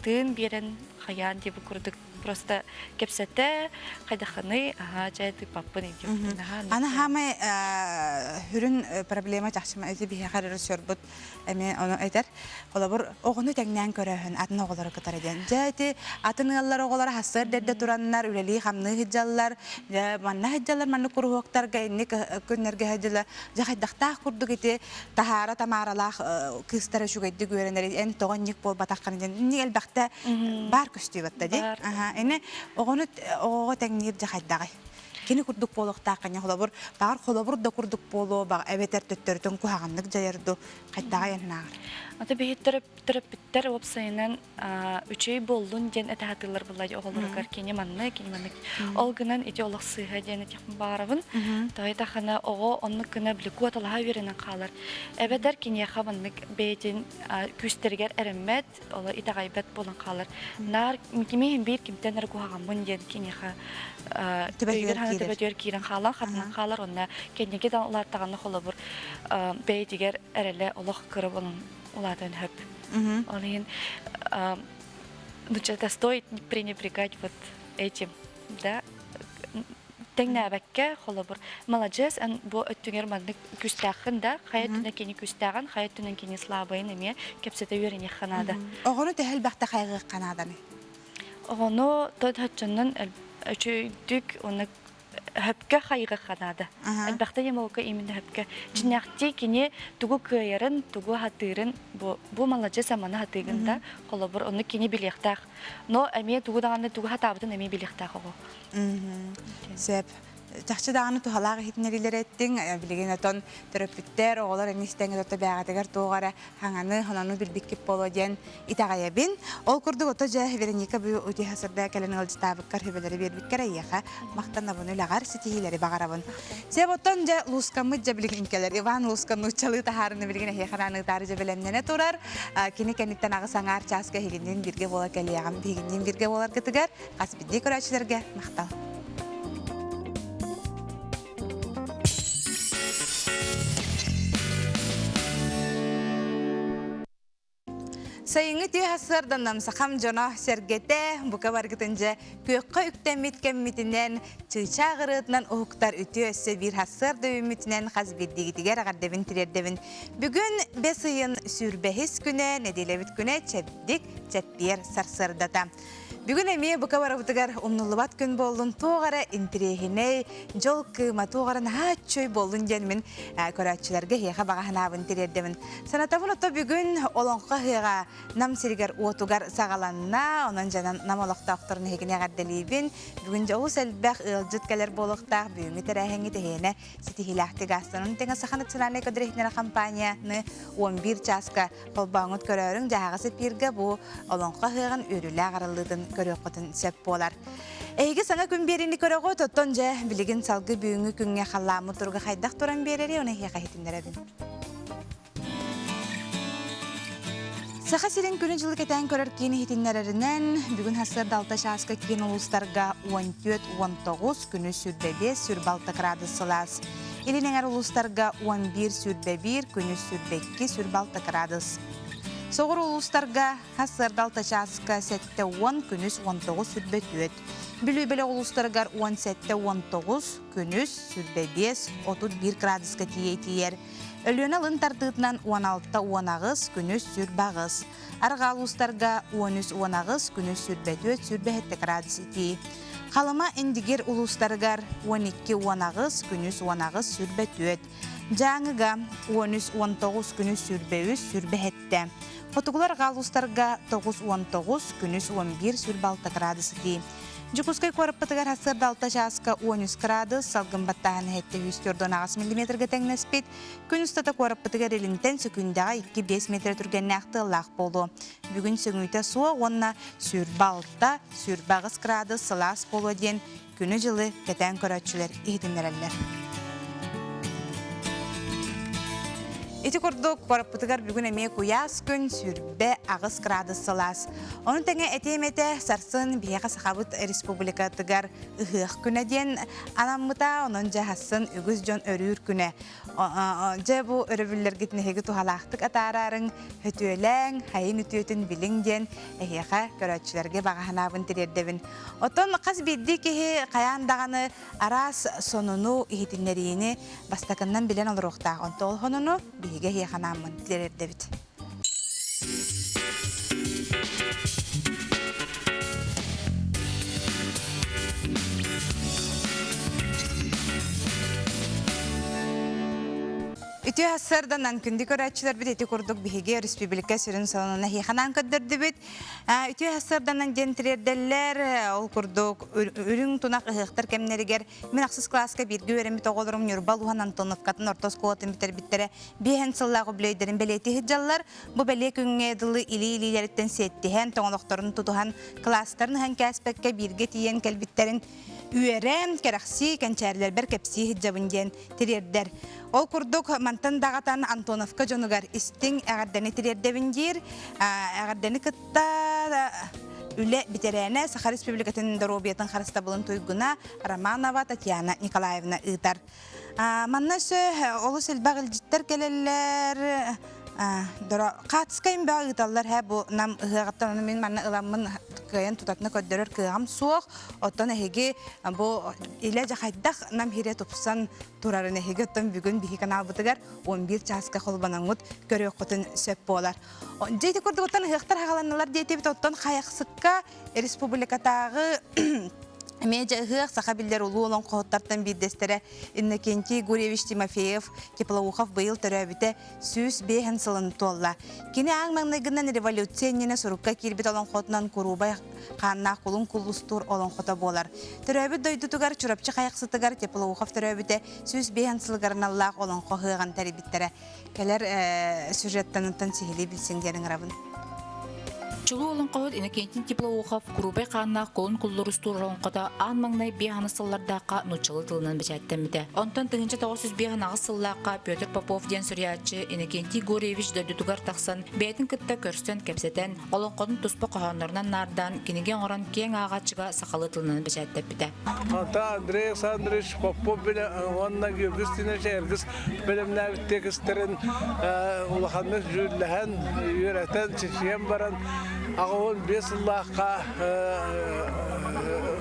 K: тын берен хаян деп курдык просто кепсете кайдаханы жайды паппын идем.
A: Ана хамы хүрүн проблема жакшыма өтө бие карыр сөрбүт эми оны айтар. Олабыр огону теңнен көрөһүн атын оголор кытар эден. Жайды атыныгаллар оголор хасыр дерде тураннар үлели хамны хиджаллар, манна хиджаллар манны куруктарга инник күннерге хиджала жахайдактак курдук эти тахара тамаралах кыстара шугайды көрөнөр эн тогонник бол батаккан эден. Ни элбакта бар көстүбөттө ди. Эне огону ого теңнир жахайдагай. Кини курдук болохтаа кanya холобур багар холобур да курдук боло баг эбетер төттөртөн куаганнык жаярду кайдага яннаар.
K: Ата биттер опсайынан үчей болдун ден этатылар булай оголоргар кини манны олгынан ити олох сыга ден этим барабын. Тайда хана ого онны кына блику аталага беренен калар. Эбетер кини хабаннык бейтин күстергер эреммет ола итагайбет болон калар. Нар кимин бир кимтенер куаган бун ден кини ха Тебетер кирен халан хатнан халар онна кенеге дан улар таганы холобур бейтигер эреле олох кыры болон улатын хөп. Олин это стоит пренебрегать вот этим, да? Теңнәбәккә холобур. Молодец, ан бу өттүгер мандык күстәхин да, хаятына кени күстәгән, хаятына кени слабыйны ме кепсете йөрени ханада.
A: Огону тәһел бакта хайгы канаданы.
K: Огону тот хатчыннан өчөйдүк оны хөпкө хайгы ханада. Албакта ямолка именно хөпкө. Жинакти кини тугу кыйырын, тугу хатырын бу молодец амана хатыгында холобур оны кини билектак. Но эме тугу даганы тугу хатабытын эме билектак ого.
A: Сеп Тахчы дағаны тухалағы хитнерилер еттің, білеген отон терапевттер, оғылар әместеңі доты бәғатығар туғара хаңаны, хананы білбеккеп болу ден итағайабин. Ол күрді оты жа Вероника бұл өте хасырда кәлін ғылжытабыққар хөбелері бербеккер әйеға мақтан абыны лағар сетихилері бағарабын. Сеп отон жа лускамыд жа білген келер. Иван лускамы чалы тахарыны білген әйеқараны тары жа білемнені тұрар. Кені кәнеттен ағы саңар часқа хелінен бірге бола кәлияғам бігінен бірге болар кітігер. Қасбедде көрәчілерге мақтал. Sayıngı tüy hasırdan namsakam jona sergete buka bargıtınca kökka üktemmit kemmitinden çığça ağırıtından oğuktar ütü össe bir hasır dövümütünden hazbirdiğitiger ağardevin tirerdevin. Bugün 5 ayın sürbehis güne, nedelevit güne çepdik çettiyer sarsırdata. Bugün emi buka barabıtıgar umnulubat gün bollun tuğara intirehine jol kıma tuğara naha çöy bollun jenmin köratçılarga heğa bağahına abın tirerdevin. Sanatavun oto bugün olonqa heğa nam sirigar otugar sağalanna, onun janan nam olaqta oqtarını hegine gardelibin. Bugün joğuz elbaq ılcıtkeler boluqtaq, büyüngi terehengi tehene sitihilahti gastanın tenge saxanı çınane ködirehinere kampanyanı 11 çaska kolbağınıt körörün jahağısı pirge bu olonqa heğin ürüle ağırlıdın köröqotun sep bolar. Ege sana gün berini köröqo totonca biligin salgı büyüngi günge xallamı turga xaydaq turan bereri onu heğa hitinlerebin. Saxa siren günü jıllık eten körör kini hitinlererinden bugün hasır dalta şaska kini ulustarga 14-19 günü sürbebe sürbalta kradı sılas. İlinenger ulustarga 11-1 günü sürbekki sürbalta kradız. Soğur ulustarga hasır dalta şaska 7-10 günüs 19 sürbetüet. Bülübele ulustargar 17-19 günüs sürbebes 31 kradıska tiyer. Ölüön alın tartıtından 16-10 günüs sürbağız. Arga ulustarga 13-10 günüs sürbetüet sürbehette kradıs iti. Kalama endiger ulustargar 12-10 günüs 10 sürbetüet. Жаңыга 13-19 günüs sürbeüs sürbehette. Fotogular galustarga 9-19 günüs 11 sürbalta gradus iti. Jukuskay korapatagar hasır dalta şaska 13 gradus salgın battahan hette 114 mm tengnespit. Günüs tata korapatagar elinten sökündağa 2-5 metre türgen naқты laq boldu. Bugün sögüyte suğa onna sürbalta sürbağız gradus sılas bolu den günü жылы keten köratçılar ihdinlerler. Ити курдук кораппытыгар бүгін әме куяс күн сүрбе ағыз градус салас. Оның тәңе әтемете сарсын бияға сақабыт республикатыгар ұхық күні ден анаммыта оның жағасын үгіз жон өрүр күні. Жа бұ өрөбілер гетінеге тухалақтық атарарын хөтуеләң, хайын үтіетін білің ден әйеға көрәтшілерге бағаханабын тірердебін. Отон қаз бидді кеге қаяндағаны арас сонуну ихетінлеріні бастакыннан білен олырықтақ. Онтол хонуну биге ханамын тірердебіт. Үтü hasardan kündi көрәтчілер бит эти курдук биһиге республика сүрін салонына хиханан көддөрдү бит. Үтü hasarдан дентрерделлер ол курдук үрүң тунак ыхтар кемнеригер мен аксыз класска бирге өремит оголорум Нурбал Ухан Антоновкатын ортос куатын битер биттере бихен сыллагы билейдерин белети хиджаллар бу беле күнгө дылы или-илилерден сеттиһен тоңолокторун тутухан класстарын хан каспекке бирге тиен келбиттерин үйерем керахси кенчерлер бер кепси хиджабын ден тирердер. Ол курдук мантан дагатан Антоновка жонугар истин агарданы тирердебин дир, агарданы кытта үле битерене Саха Республикатын Доробиятын харыста булын туйгуна Романова Татьяна Николаевна ытар. Манна сө олу селбагыл життер келелер дора катскайын бағы ыталлар бу нам ыгаттан мен манна ыламмын кайын тутатны көддөрөр кыгам суох оттон эһиги бу иле жахайдах нам хире тупсан турарын эһиги оттон бүгүн бихи канал бутыгар 11 часка холбанаңут көрөк котун сөп болар. Жейти көрдүк оттон ыгтар хагаланалар дейти бит оттон хаяксыкка республикатагы Медиа ыгық сақабиллер улу олон қоғыттартан биддестере Иннокентий Гуревич Тимофеев Теплоухов быйыл төрөбіте сүз бейхен сылын толла. Кені аңмаңнығынан революцияніне сұрыққа кирбет олон қотынан Курубай қанна құлын құлыстур олон қота болар. Төрөбіт дойдутугар чурапчы қаяқсытыгар Теплоухов төрөбіте сүз бейхен сылғарын Аллах олон қоғыған тәрібіттері. Келер сюжеттанынтан сихили білсеңдерін рабын.
L: Чулу олон қауыт Иннокентий Теплоухов Курубай қанна қолын құллырыстур олон қота аң маңнай бейханы сыллардаққа нучылы тылынан бәчәттемді. Онтан 1900 бейхан ағыз сыллаққа Петр Попов ден сүриятчы Иннокентий Гуревич дөддүтугар тақсан бәйтін кітті көрстен кәпсетен олон қодын тұспа қоғанларынан нардан кенеген оран кең ағачыға сақалы тылынан бәчәттепті.
M: Андрей Александрович Попов біле онна Георгистина Шергіз білімнә текістерін ұлақанны жүрләһән үйретен чешен баран Ағауын 5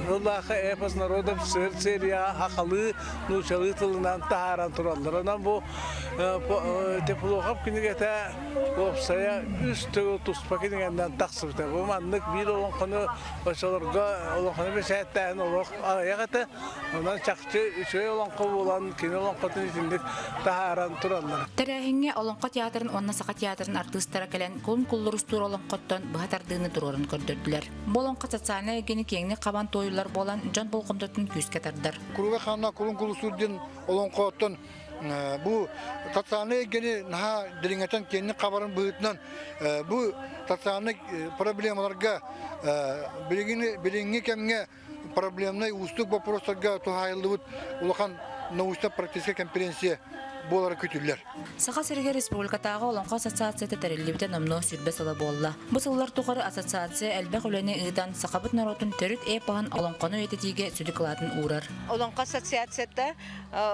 M: Аллахқа эпос народов серия ақылы, нұшалы тылынан тағаран тұраларынан бұл Теплоухов кенігеті опсая үстігі тұспа кенігенден тақсыбыты. Бұл маңнық бір олон қыны башаларға олон қыны бешәттән олық аяғыты, онан чақчы үшөй олон қы болан, кені олон қытын етіндік тағаран тұралар.
L: Тәрәхіңе олон қы театрын, онна сақа театрын артыстара кәлен қолын құллырыстур олон қыттан бұғатардығыны тұрорын көрдірділер. Болон қы социальный гені кеңіне қабан тойылар болан жан болғымдатын күйіске тардар.
N: Курубай қанна қолын құлысурден олон қыттан bu tatsanı gene naha dilingetan kendi kabarın büyütünden bu tatsanı problemlarga bilingi kemge problemler ustuk vопросlarga tuhayıldığı ulakan nauşta praktiske konferansiya болары көтүлләр.
L: Саха Сергей Республикатагы Олонко ассоциациясы тәреллебите номно сүрбе сала болла. Бу сыллар тугары ассоциация әлбәк үләне ыдан сакабыт народун төрүт эпаган Олонкону этетиге сүдүклатын урар.
O: Олонко ассоциацияда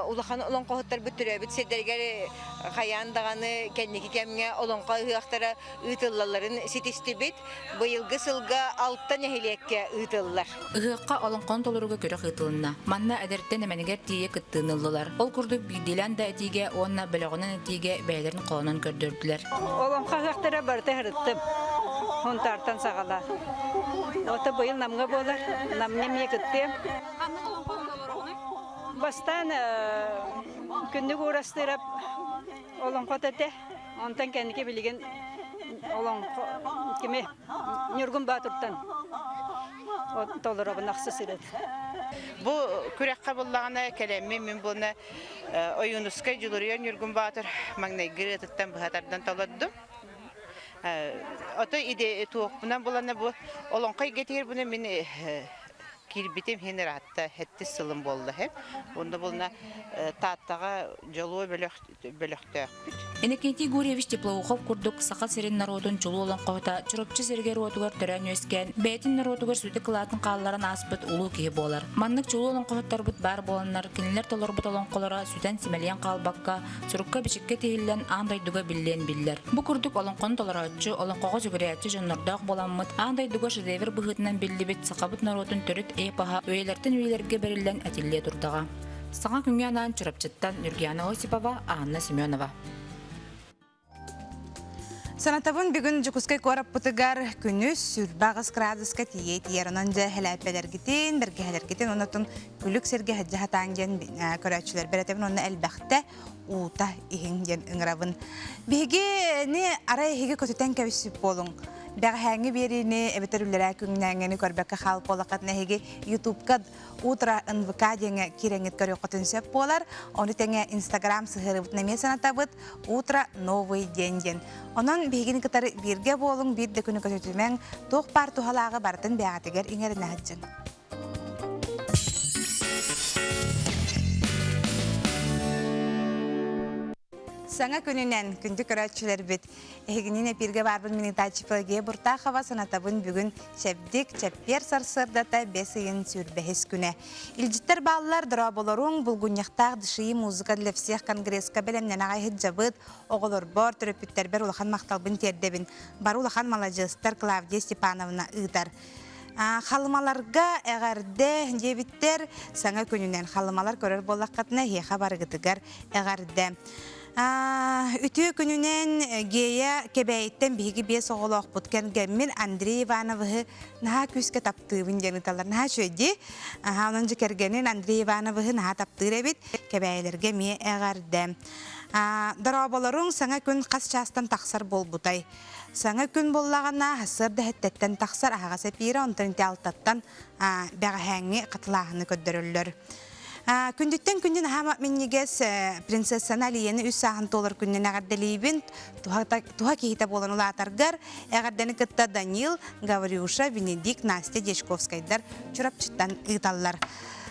O: улахан Олонко хоттар бүтүрөбүт седергер хаяндаганы кенники кемге Олонко ыактара ытыллаларын ситистибит. Быйылгы сылга 6 нехилекке ытыллар.
L: Ыакка Олонкон толуруга көрө ытылына. Манна әдерттен эменегер тие кыттыныллар. Ол курдук бидилен да этиге онна белегонан этиге бәйләрен колонан көрдөрдүләр.
P: Олон кагактара барты хырыттым. Онтартан сагала. Ота быйыл намга болар. Намне мекетте. Бастан күндүк урастырып олон котете. Онтан кенеке билген олон кеме Нургун Батуртан. Толорабын аксысырыт.
Q: Бу күрәккә буллагына кәләмме мен буны оюнуска җылырый Нургун Батыр магнайгыры таттан бахатардан таладым. Ата иде туакынан буланы бу олонкай гетер буны мен кирбитем хенератта хәтте сылым булды һәм. Онда булна таттага җылы бөлөктә.
L: Энекенти Гуревич Теплоухов курдук сақа сирен народун чулу олон қоғыта чуропчы сергер отугар төрән өскен, бәйтін народугар сүті қылатын қалларын аспыт улу кей болар. Маннык чулу олон қоғыттар бұт бар боланлар, кенелер толар бұт олон қолара сүтен симелен қалбаққа, чурукка бішікке тейілен аңдайдуга білден білдер. Бұ курдук олон қон толара өтчі, олон қоғы жүгірәтчі жоннордақ боламмыт, аңдайдуга шедевер бұғытынан білді бет сақабыт народун төріт эйпаға өйлерден өйлерге берілен әтілле тұрдаға. Саңа күнгенан чурапчыттан Нургияна Осипова, Анна Семенова.
A: Санатабын бүгін жүкіскай көріп бұтығар күніз сүрбағыз градуска тиет ерінен де хәләппелергітен, бергелергітен, онытын күлік серге хәджахатанген көрәтшілер бәрәтебін оны әлбәқті ұта ехенген ұңырабын. Беге не арай ехеге көтітен кәвісіп болың. Бәғі хәңі беріне әбетер үлірі күннәңені көрбәкі қалып болақат нәхеге YouTube-қа утра НВК деңі кереңет көрі қотын сөп болар. Оны тәңе Instagram сығырыбыт нәме санатабыт утра новый ден. Онын бейгені кітары бірге болың бірді күні көтетімен тоқ бар тұхалағы бартын бәғатегер еңерін әджін. Саңа күнінен күнді көрәтшілер бет. Егініне бірге барбын минитачыпылге бұртақова санатабын бүгін шәбдік, чәппер сарсырдата бәсейін сүрбәхес күні. Илжіттер балылар дұра боларың бұлғыняқтақ дышыйы музыка діліпсех конгресска бәлемнен ағайхыд жабыд, оғылыр бор түріпіттер бәр улахан мақталбын тердебін. Бар улахан малажыстар Клавдия Степановна ұйтар. Халымаларға әғарды дебіттер саңа күнінен халымалар көрір болаққатына хеха барғытығар әғарды. Үті күнінен гея кебәйттен бігі бес оғылық бұткен гәммін Андрей Ивановы наға күске таптығын женіталар. Наға шөйді, онынжы кергенін Андрей Ивановы наға таптығыр әбет кебәйлерге ме әғарды. Дарабаларың саңа күн қас частан тақсар бол бұтай. Саңа күн боллағана хасырды әттеттен тақсар ағаға сәпейірі онтырынте алтаттан бәға әңі қатылағыны көддірілер. Күндіктен күнден хама меннегес принцессана Алиені үс сағын толыр күннен ағарделейбін туға кейті болын ұлатарғар ағардені күтті Данил, Гаврюша, Венедик, Настя Дешковскайдар чұрапчыттан ұйталылар.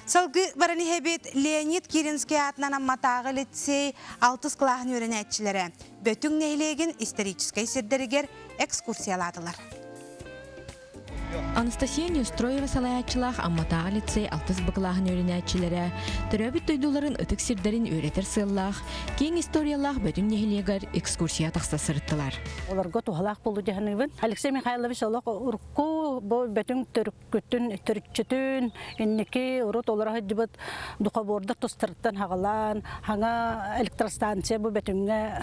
A: Салғы бараны хәбет Леонид Киринский атынан амматағы лицей 6 клағын өрін әтчілері бөтің нейлеген историческай сердерігер экскурсиялатылар.
R: Анастасия Неустроева салаятчылах амматағы лицей 6 бақылағын өрінәтчілері түрәбіт тойдуларын ұтық сирдерін өретер сыллақ, кейін историялақ бөтін нехілегер экскурсия тақса сырыттылар.
P: Оларға туғалақ болу дегенігін. Алексей Михайлович олақ ұрқу бөтін түріккүттін, түрікчітін, еннеке ұрыт оларға жібіт дұқабордық тұстырыттан хағалан, хаңа электростанция бұл бөтінге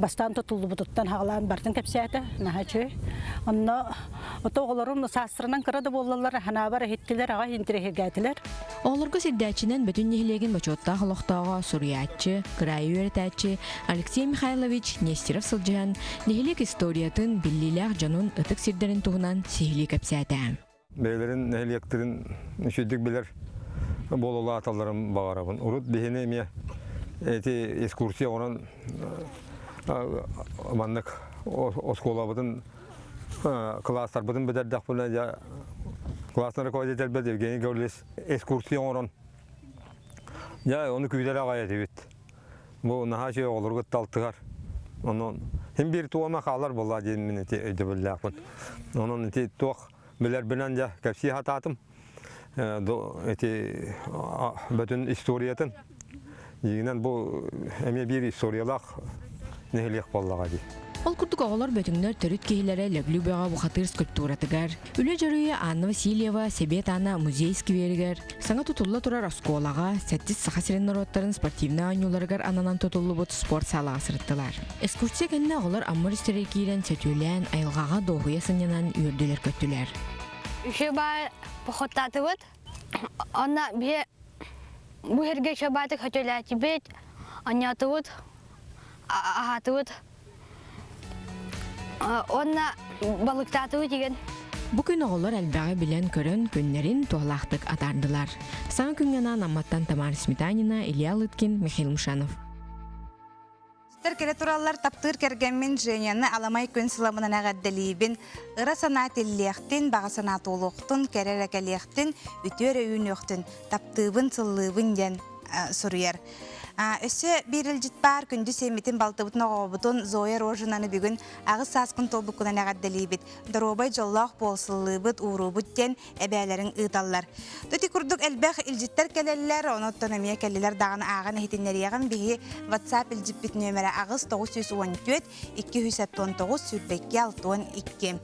P: бастан тұтылды бұтыттан хағалан бартын кәпсияты, наға чөй. Онна отоғыларым сасырынан қырады болалар, ханабар әйттілер, аға интереге гәтілер.
R: Оларға сирдәчінен бөтін нехілеген бачотта қалықтауға Суриятчы, Крайы өретәчі Алексей Михайлович Нестеров сылжыған нехілек историятын біллиләқ жанын ұтық сирдерін туғынан сихили кәпсәті.
S: Бәйлерін нехілектерін үшедік білер болула аталарым бағарабын. Ұрыт бейіне ме әті экскурсия онан маңнық осколабыдың класстар бұдың бідердақ бұна класстың руководитель бәд Евгений Гаврилес экскурсия орын. Оны күйлер ағайет өйт. Бұл наға жей олар күтталтығар. Хем бір туама қалар бола дейін мен өйді білдіқпын. Оның туақ білер білен жа кәпсі хататым. Бүтін историятын. Егінен бұл әме бір историялақ нехілек болаға дей.
R: Ол күрдік оғылар бөтіңдер түріт кейлері ләглі бөға бұқатыр скульптуратығар. Үлі жаруы Анна Васильева, Себет Анна музейский верігер. Саңа тұтылы тұрар осколаға, сәттіз сақа сирен народтарын спортивна анюларығар ананан тұтылы бұт спорт салаға сырыттылар. Экскурсия кәніне оғылар аммыр істері кейлен сәтілен айылғаға доғыя сынянан үйірділер көттілер.
T: Үші бар бұқыттаты бұд. Онна бұл ерге шабаты көтіләті бет, аняты бұд, ағаты бұд. Онна балықтаты деген.
R: Бұ күн оғылар әлбәғі білен көрін күннерін туғалақтық атардылар. Саңа күнненан амматтан Тамара Сметанина, Илья Лыткин, Михаил Мушанов.
A: Кере тураллар таптыр кергенмен Женяны аламай күн сыламынан ағаддалейбін, ұра санат иллияқтын, баға санат олуқтын, керерекелияқтын, үтер өйін өқтін, таптыбын сыллыбын ден сұруер. Өсі берілжіт бар күнді семетін балтыбытын оғабытын Зоя Рожинаны бүгін ағыз сасқын тобыққынан ағаддалейбет. Доробай жоллақ болсылыбыт урубыттен әбәлерін ұйталар. Төті күрдік әлбәқ илжіттер кәлелер, оноттан әмия кәлелер дағын ағын әйтінлер еғін бігі WhatsApp илжіппет нөмірі ағыз 914-219 сүрбекке 612.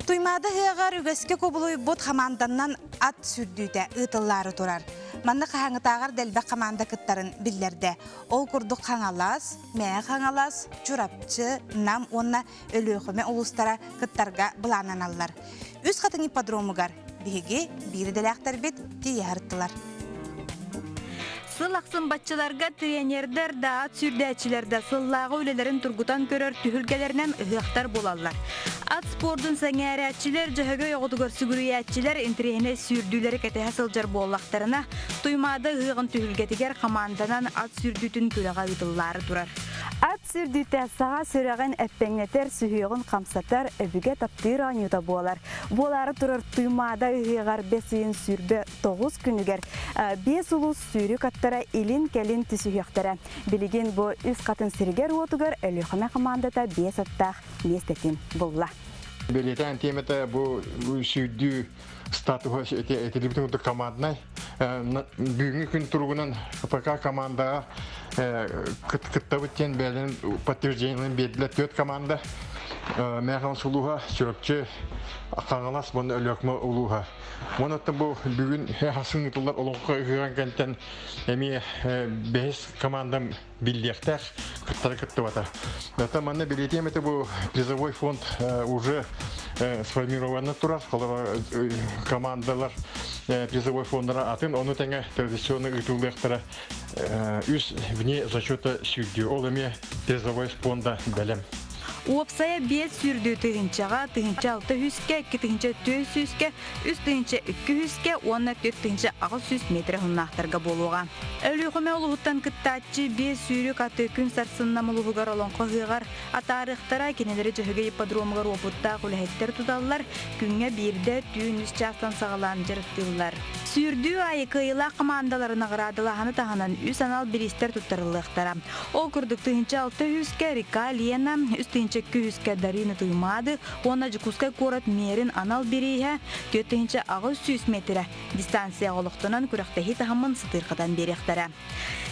A: Туймады ғығар үгеске көбілуй бұд қаманданнан ат сүрдүйді ұйтылары тұрар. Манны қағаңытағар дәлбәк қаманда кыттарын білдерді. Ол күрдік қаңалас, мәе қаңалас, жұрапчы, нам онна өліғіме ұлыстара кыттарға бұланан алылар. Үз қатың ипподромығар, бігі бірі дәләқтар бет дейярттылар.
B: Сылақсын батчыларға тренердер да, ат сүрдәчілерді сыллағы өлелерін тұргутан көрер түхілгелерінен ұғықтар болалар. Ат спордың сәңәрәтчілер, жығығы оғыдығыр сүгіріятчілер интерене сүрдүлері кәтеғі сылжар боллақтарына тұймады ұғын түхілгетігер қаманданан ат сүрдүтін көліға ұйтыллары тұрар.
U: Ат сүрдүті саға сүрәғін әппәңнетер сүхеғін қамсатар әбіге таптыр анюта болар. Болары тұрар тұймада ұғығар 5 сүрбе 9 күнігер. 5 ұлыс сүрі каттара илин кәлін түсіғектері. Білеген бұл үз қатын сіргер отығыр әліғіме қамандата 5 аттақ нестетін болла.
C: Белетен темета бұл сүрдү статуға әтелебітін ұтты команднай. Бүгінгі күн тұрғынан ПК командаға кытта өткен бәлін подтвержденияларын берділер 4 команда. Мәғын сұлуға, сүріпчі, қаңылас бұны өліқмі ұлуға. Мұнытты бұл бүгін ғасын ұтылар олыңқы ұғыран кәнттен әме 5 командам білдектер кыттары кытты бата. Дата манна билетем это был призовой фонд уже сформированы турар, командалар призовой фондара атын, оны тәңе традиционный ұтылдықтары үз вне зачета сүрдеу. Ол әме призовой фонда бәлем.
B: Уопсая 5 сүрді тыгынчаға, тыгынча 600-ке, 2 тыгынча 400-ке, 3 тыгынча 200-ке, 14 тыгынча 600 метр хұннақтарға болуға. Өліғіме олығыттан кыттатчы 5 сүрі каты күн сарсынна мұлығығар олонқы ғығар, атарықтара кенелері жығыға ипподромығар опытта құләйттер тұдалылар, күнге бірді түйін үс жастан сағалан жырықтылар. Сүрді айы қиыла командаларына ғырадылағаны тағынан үс анал бірістер тұттарылықтара. Ол күрдік тыгынча 600-ке Рика Лена, үс тыгынча 200-ке Дарина Туймады, оны жүкускай корат мерін анал берейе, 4-тыгынча 600 метрі дистанция олықтынан күріқтахи тағымын сытырқыдан беректері.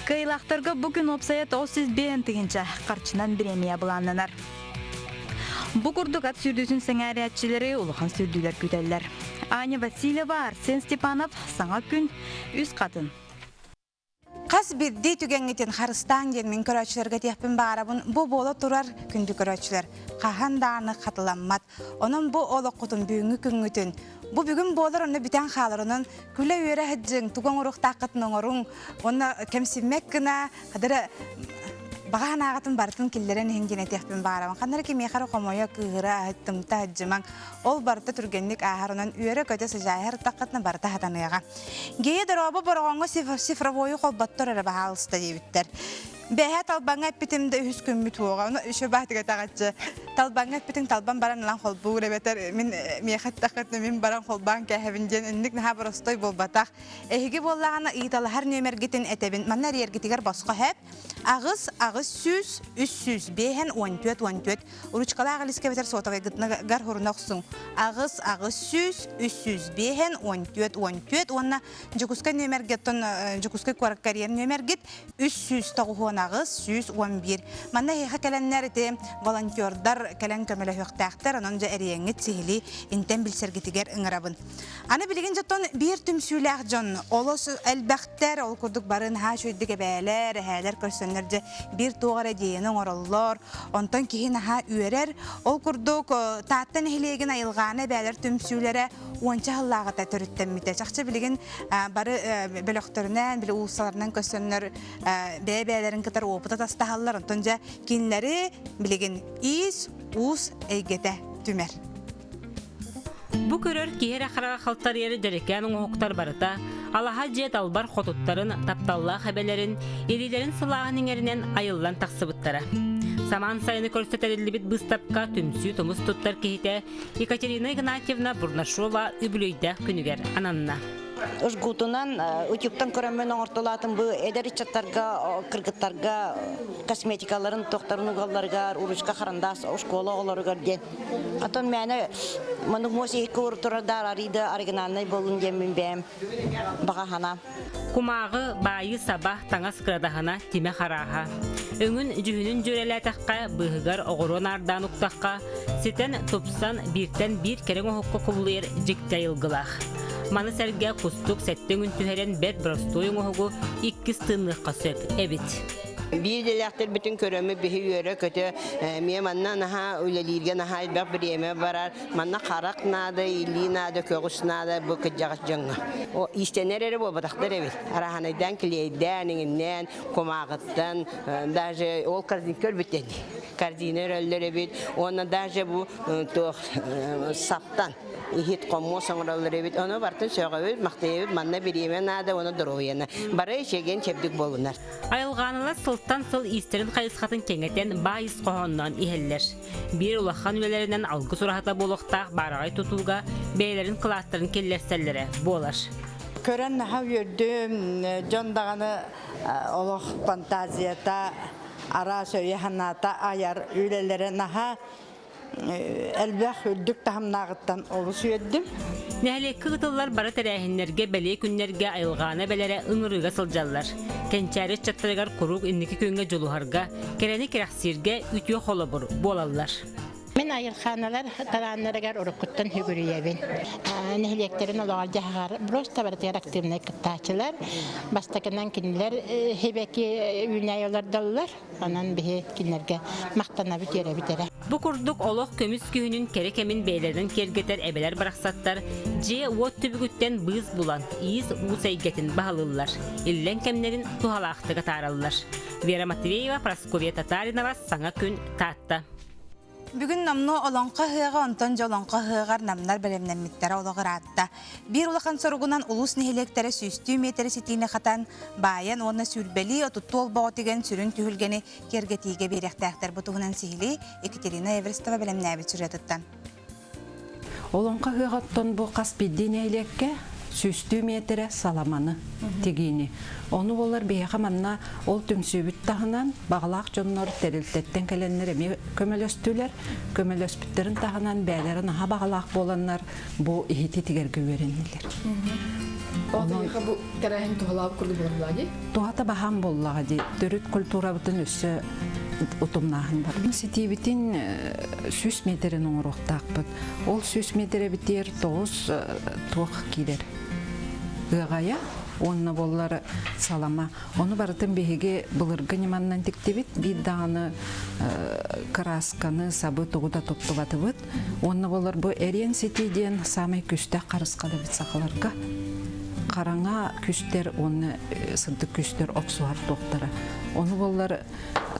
B: Кайылақтарға бүгін опсая 900 тыгынча қарчынан премия бұланнанар. Бұқұрдық ат сүрдісін сәңәрәтчілері ұлыған сүрділер күтәлілер. Аня Васильева, Арсен Степанов, саңа күн, үз қатын.
A: Қас бірдей түгенгетін Харыстан ермен көрәтшілерге текпін бағарабын бұ болы тұрар күнді көрәтшілер. Қахан дағаны қатыламмат. Оның бұ олы құтын бүйіңі күнгітін. Бұ бүгін болыр оны бітен қаларының күлі өйері әджің, тұғын ұрық тақытының ұрың, оны кәмсіммек кіна, қадыры баған ағатын бартын келдерін хенгене текпін бағарабын. Қанары ке мейқары қомойы күғыры әттімті әджіман. Ол барты түргенлік ағарынан үйері көте сыжайыр тақытны барты хатаныға. Гейе дұрабы бұрғанғы сифровойы қолбаттыр әрі бағалысты дейбіттер. Бәйә талбаңа әппетімді үз күмміт оға. Оны үші бақтыға тағатшы. Талбаңа әппетің талбан баран лан қолбу өлебетер. Мен мейқат тақытны мен баран қолбан кәхевінден үндік наға бұрыстой бол батақ. Әйгі болағына ұйталы ғар нөмергетін әтәбін. Маннар ергетігер басқа әп. Ағыз сүз, үз сүз, бейхен 14. Уручқала ағылыске бетер сотағай ғытны ғар ғұрнақсың. Ағыз сүз, үз сүз, бейхен 14. Онна жүкускай нөмергеттін, жүкускай қорық карьер нөмергет, үз сүз тағуын ағыз сүз 11. Манна хейха кәләннәр еті волонтердар кәлән көмелі хөқтәқтер, оның жа әрейеңет сихили интен білсергетігер ұңырабын. Аны білген жаттон бір түмсүйләқ жон, олыс әлбәқтер, ол күрдік барын ха шүйдік әбәлер, әлер көрсөнлерді бір тоғар әдейінің ораллар, онтан кейін ха үйерер, ол күрдік тааттан әхілеген айылғаны әбәлер түмсүйлері онча ғыллағыта түріттен мүйті. Шақчы білген бары бөліқтірінен, білі ұлсаларынан көсөнлер бәбәлерін кітар опыта тастағалар, онтан жа кейінлері білген ис, ұс, әйгеті түмер.
D: Бу көрөр киһер ахара халтар ери дерекән оңоқтар барыта, алаха жет албар хотуттарын, тапталла хәбәләрен, ириләрен сылағының ерінен айыллан тақсыбыттара. Саман сайыны көрсетәрелі быстапқа түмсі томыз туттар кейте Екатерина Игнатьевна Бурнашова үбілейді күнігер ананна.
O: Ызгутунан утюктан көрөмөн оңортолатын бу эдер ичаттарга, кыргыттарга, косметикаларын тоқтарын угалларга, уручка карандас, школа оларга ден. Атон мәне мону моси кур турдар арида оригинальный болун демин бем. Багахана.
D: Кумагы байы сабах таңас кырадахана тиме хараха. Өңүн жүһүнүн жөреләтәккә быһыгар огорон ардан уктакка сетен топсан биртен бир керең хокко кубулыр жиктайылгылах. Маны сәргә кустук сәттен түһәрен бер простой оңогу 2 тынныкка сөп эбит.
F: Bir delektir bütün körümü bir yere kötü. Miye manna naha ölelirge naha ilbek bir yeme varar. Manna karak nada, illi nada, köğüs nada bu kıcağız canı. O istenere bu bataklar evet. Arahanaydan kileyden, innen, komağıttan, daje ol kardinör bitedi. Kardinör öller evet. Ona daje bu saptan. Hit komo sonralar evet. Onu bartın söğüt, mahtayıp manna bir yeme nada onu duruyor. Baraya çeken çepdik bolunlar.
D: Ayılğanılar sılttan sıl isterin kayısqatın kengeten bayız qoğondan iheller. Bir ulaqan ülelerinden algı surahata boluqtaq barağay tutuğga beylerin kılahtların kellerselleri bolar.
G: Көрән наһа үрдүм жондаганы олох фантазията ара сөйханата аяр үлелере наһа элбэх үрдүк тахамнагыттан олус үйдүм.
D: Nähлекки gıtıllar bara terəhinlərgə bəliyə günlərgə ayılğana bələrə ıngırıga sıljallar. Kençəri çattarıgar kuruq inniki köngə joluharga, kerəni kiraxsirgə ütüyə xolabur bolallar.
H: Men ayırxanalar talanlarıgar urukuttan hügürüyebin. Nehliyeklerin oğal jahagar brosta baratıyar aktivne kıttaçılar. Bastakından kinler hebeki ünayollar dalılar. Anan bihi kinlerge maqtana bitere bitere.
D: Bu kurduk oloq kömüs kühünün kerekemin beylerden kergeter ebeler bıraksatlar. Je uot tübügütten bız bulan, iz usaygetin bahalıllar. İllen kemlerin tuhalaqtıga tarallar. Vera Matveyeva, Praskovya Tatarinova, Sana Kün, Tatta.
A: Бүгін намны олонқа хыға онтон жолонқа хығар намнар бәлемнәммиттері олығыр атта. Bir улақан сорғынан улус нехелектері сүйстүү метері сетіне қатан байын оны сүрбелі отутты олбаға теген сүрін түхілгені кергетиге беректәқтер бұтығынан сихили Екатерина Эверстова бәлемнәбі сүретіттен.
E: Олонқа хығаттон бұл қаспидді нехелекке сүстүү метре саламаны тегини. Onu болар бейха манна ол түмсүбүт тахынан баглак жоннор терилтеттен келеннер эми көмөлөстүлөр. Көмөлөспүттерин тахынан бәйлерин аха баглак боланнар бу ихити тигерге беренилер.
J: Баха бу терехин тухалап курду боллагы.
E: Тухата бахан боллагы. Төрүт культура бүтүн өссө утумнаһын бар. Сетибитин сүс метрен оңроктакпыт. Ол сүс метре битер 9 тух кидер. Гагая онна боллары салама. Оны барытын беге былыргы неманнан тектебит, bir даны красканы сабы тугуда топтубатыбыт. Онна боллар бу эрен сетиден самай күстә карыскалы бит сакаларга. Караңа күстер, оны сырды күстер оксуар тоқтары. Оны боллар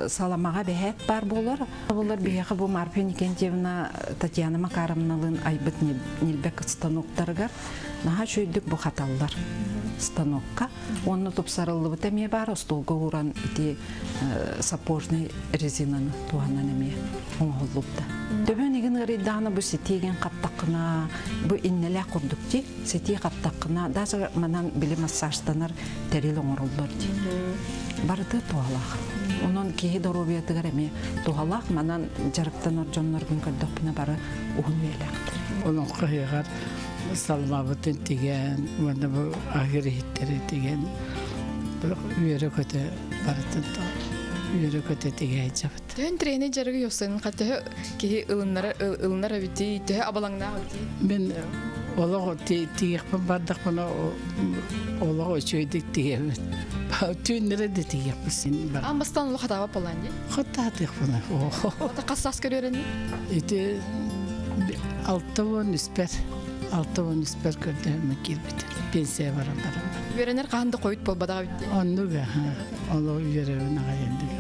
E: саламаға бәхәп бар болар. Болар бәхәқі бұл Марфия Никентьевна Татьяна Макаровналың айбыт нелбек станоктарығар. Наға шөйдік бұл қаталылар станокка. Оны топсарылы бұт әме бар, остолға уран ити сапожный резинаны туғанан әме оңғылыпты. Төбен егін ғыридағына бұл сетеген қаттақына, бұл иннелі құрдықти, сетей қаттақына, даже манан білі массажданар тәрел оңырылдар де. Барды туғалақ. Onun kehi dorobiyatı garame tuhalak manan jarıktan orjonlar gün kördökpüne bары uğun veylektir.
V: Onun kıyıgar salmabıtın tegen, bana bu ahir hitteri tegen, üyere kötü baratın da, üyere kötü tegen japıt.
J: Tön treni jarıgı yoksanın katı kehi ılınlara biti, tö abalangna biti.
V: Ben ola tegekpin bardak bana ola öçöydük tegemin. Tüynlere de tegekpisin.
J: Ambastan ulu hatava polan di?
V: Hatadık bana.
J: Ota kassas görüyorsun?
V: İşte 6 üsper gördüğüm girbidi. Pensiye varan.
J: Verenler kahanda koyut bol badağı bitti.
V: Onu ga, onu üyerevine gayendik.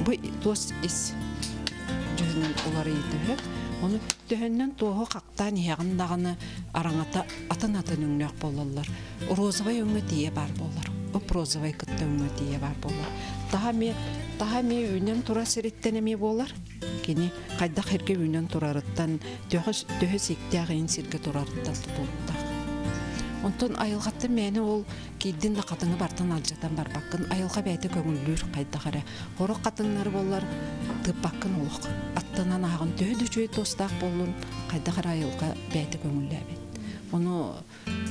E: Bu dost is cühünün uları yedi. Onu döhünden toğu qaqtan yağındağını arаңата атын-атын üngnek bolallar. Rozavay öngü diye bar bolar. O rozavay kıtta öngü diye bar bolar. Daha me ünen tura sirittenemi bolar. Kini qaydaq herge ünen turarıttan döhü siktiğin sirge turarıttan tutuluttar. Онтон айылғатты мәні ол кейден да қатыңы бартын алжатан барбаққын, айылға бәйті көңілдер қайдағары. Хорық қатыңлары болар тұппаққын олық. Аттынан ағын дөйді жөй тостақ болын, қайдағары айылға бәйті көңілләбет. Оны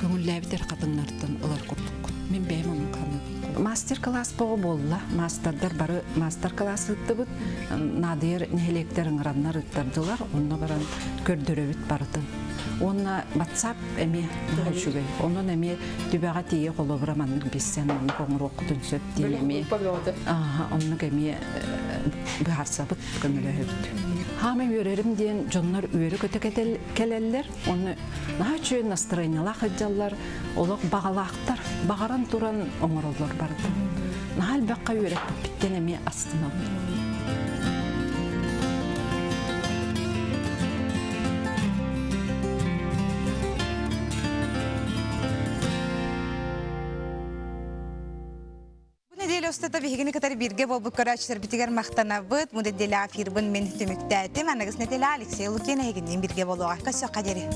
E: көңілләбетер қатыңлардан ұлар құрдық. Мен бәйім оның қаны. Мастер-класс боғы болла. Мастердар бары мастер-класс ұтты бұд. Надыр нехелектерін ғыраннар ұттардылар. Онына баран көрдірі барды. Онна WhatsApp әме жүгей. Онын әме дүбәға тейе қолы бұраманның бестен оны қоңыр оқытын сөп дейін әме. Онның әме бұғарса бұд көңілі өбді. Хамы өрерім дейін жонлар өрі көті келелер. Оны наға чөй настроениялақ қыджалар, олық бағалақтар, бағаран туран оңыролар барды. Наға әлбәққа өрек біттен әме астын алды.
A: Остата бигени катар бирге болбу көрәчләр битигәр мактанабыт, муделла фирбын мен төмөктәтем, анагыз нәтелә Алексей Лукин һәгеннән бирге булуга. Кайсы кадәре.